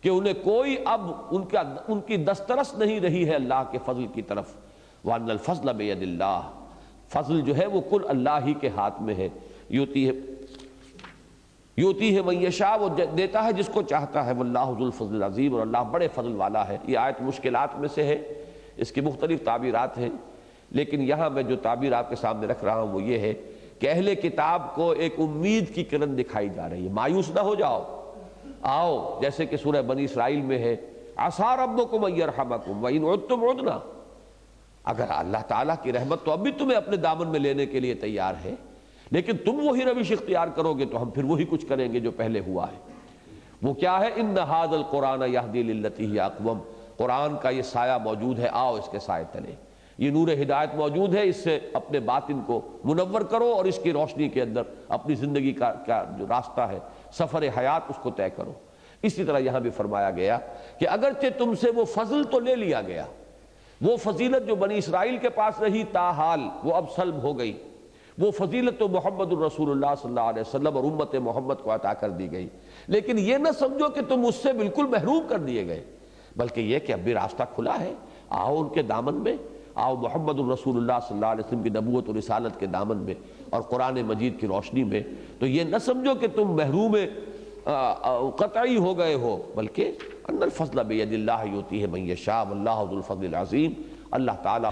S1: کہ انہیں کوئی اب ان کی دسترس نہیں رہی ہے اللہ کے فضل کی طرف۔ وَأَنَّ الْفَضْلَ بِيَدِ اللَّهِ، فضل جو ہے وہ کل اللہ ہی کے ہاتھ میں ہے۔ یوتی ہے من یشاء، وہ دیتا ہے جس کو چاہتا ہے۔ واللہ ذو الفضل العظیم، اور اللہ بڑے فضل والا ہے۔ یہ آیت مشکلات میں سے ہے، اس کی مختلف تعبیرات ہیں، لیکن یہاں میں جو تعبیر آپ کے سامنے رکھ رہا ہوں وہ یہ ہے کہ اہل کتاب کو ایک امید کی کرن دکھائی جا رہی ہے۔ مایوس نہ ہو جاؤ، آؤ، جیسے کہ سورہ بنی اسرائیل میں ہے، عَسَىٰ رَبُّكُمْ أَن يَرْحَمَكُمْ وَإِنْ عُدْتُمْ عُدْنَا، اگر اللہ تعالیٰ کی رحمت تو اب بھی تمہیں اپنے دامن میں لینے کے لیے تیار ہے، لیکن تم وہی روش اختیار کرو گے تو ہم پھر وہی کچھ کریں گے جو پہلے ہوا ہے۔ وہ کیا ہے؟ إِنَّ هَٰذَا الْقُرْآنَ يَهْدِي لِلَّتِي هِيَ أَقْوَمُ، قرآن کا یہ سایہ موجود ہے، آؤ اس کے سائے تلے، یہ نور ہدایت موجود ہے، اس سے اپنے باطن کو منور کرو اور اس کی روشنی کے اندر اپنی زندگی کا کیا جو راستہ ہے، سفر حیات، اس کو طے کرو۔ اسی طرح یہاں بھی فرمایا گیا کہ اگرچہ تم سے وہ فضل تو لے لیا گیا، وہ فضیلت جو بنی اسرائیل کے پاس رہی تاحال وہ اب سلب ہو گئی، وہ فضیلت تو محمد الرسول اللہ صلی اللہ علیہ وسلم اور امت محمد کو عطا کر دی گئی، لیکن یہ نہ سمجھو کہ تم اس سے بالکل محروم کر دیے گئے، بلکہ یہ کہ اب بھی راستہ کھلا ہے، آؤ ان کے دامن میں، آؤ محمد الرسول اللہ صلی اللہ علیہ وسلم کی نبوت اور رسالت کے دامن میں اور قرآن مجید کی روشنی میں۔ تو یہ نہ سمجھو کہ تم محروم قطعی ہو گئے ہو، بلکہ ان الفضل بید اللہ یؤتیہ من یشاء واللہ ذو الفضل العظیم، اللہ تعالیٰ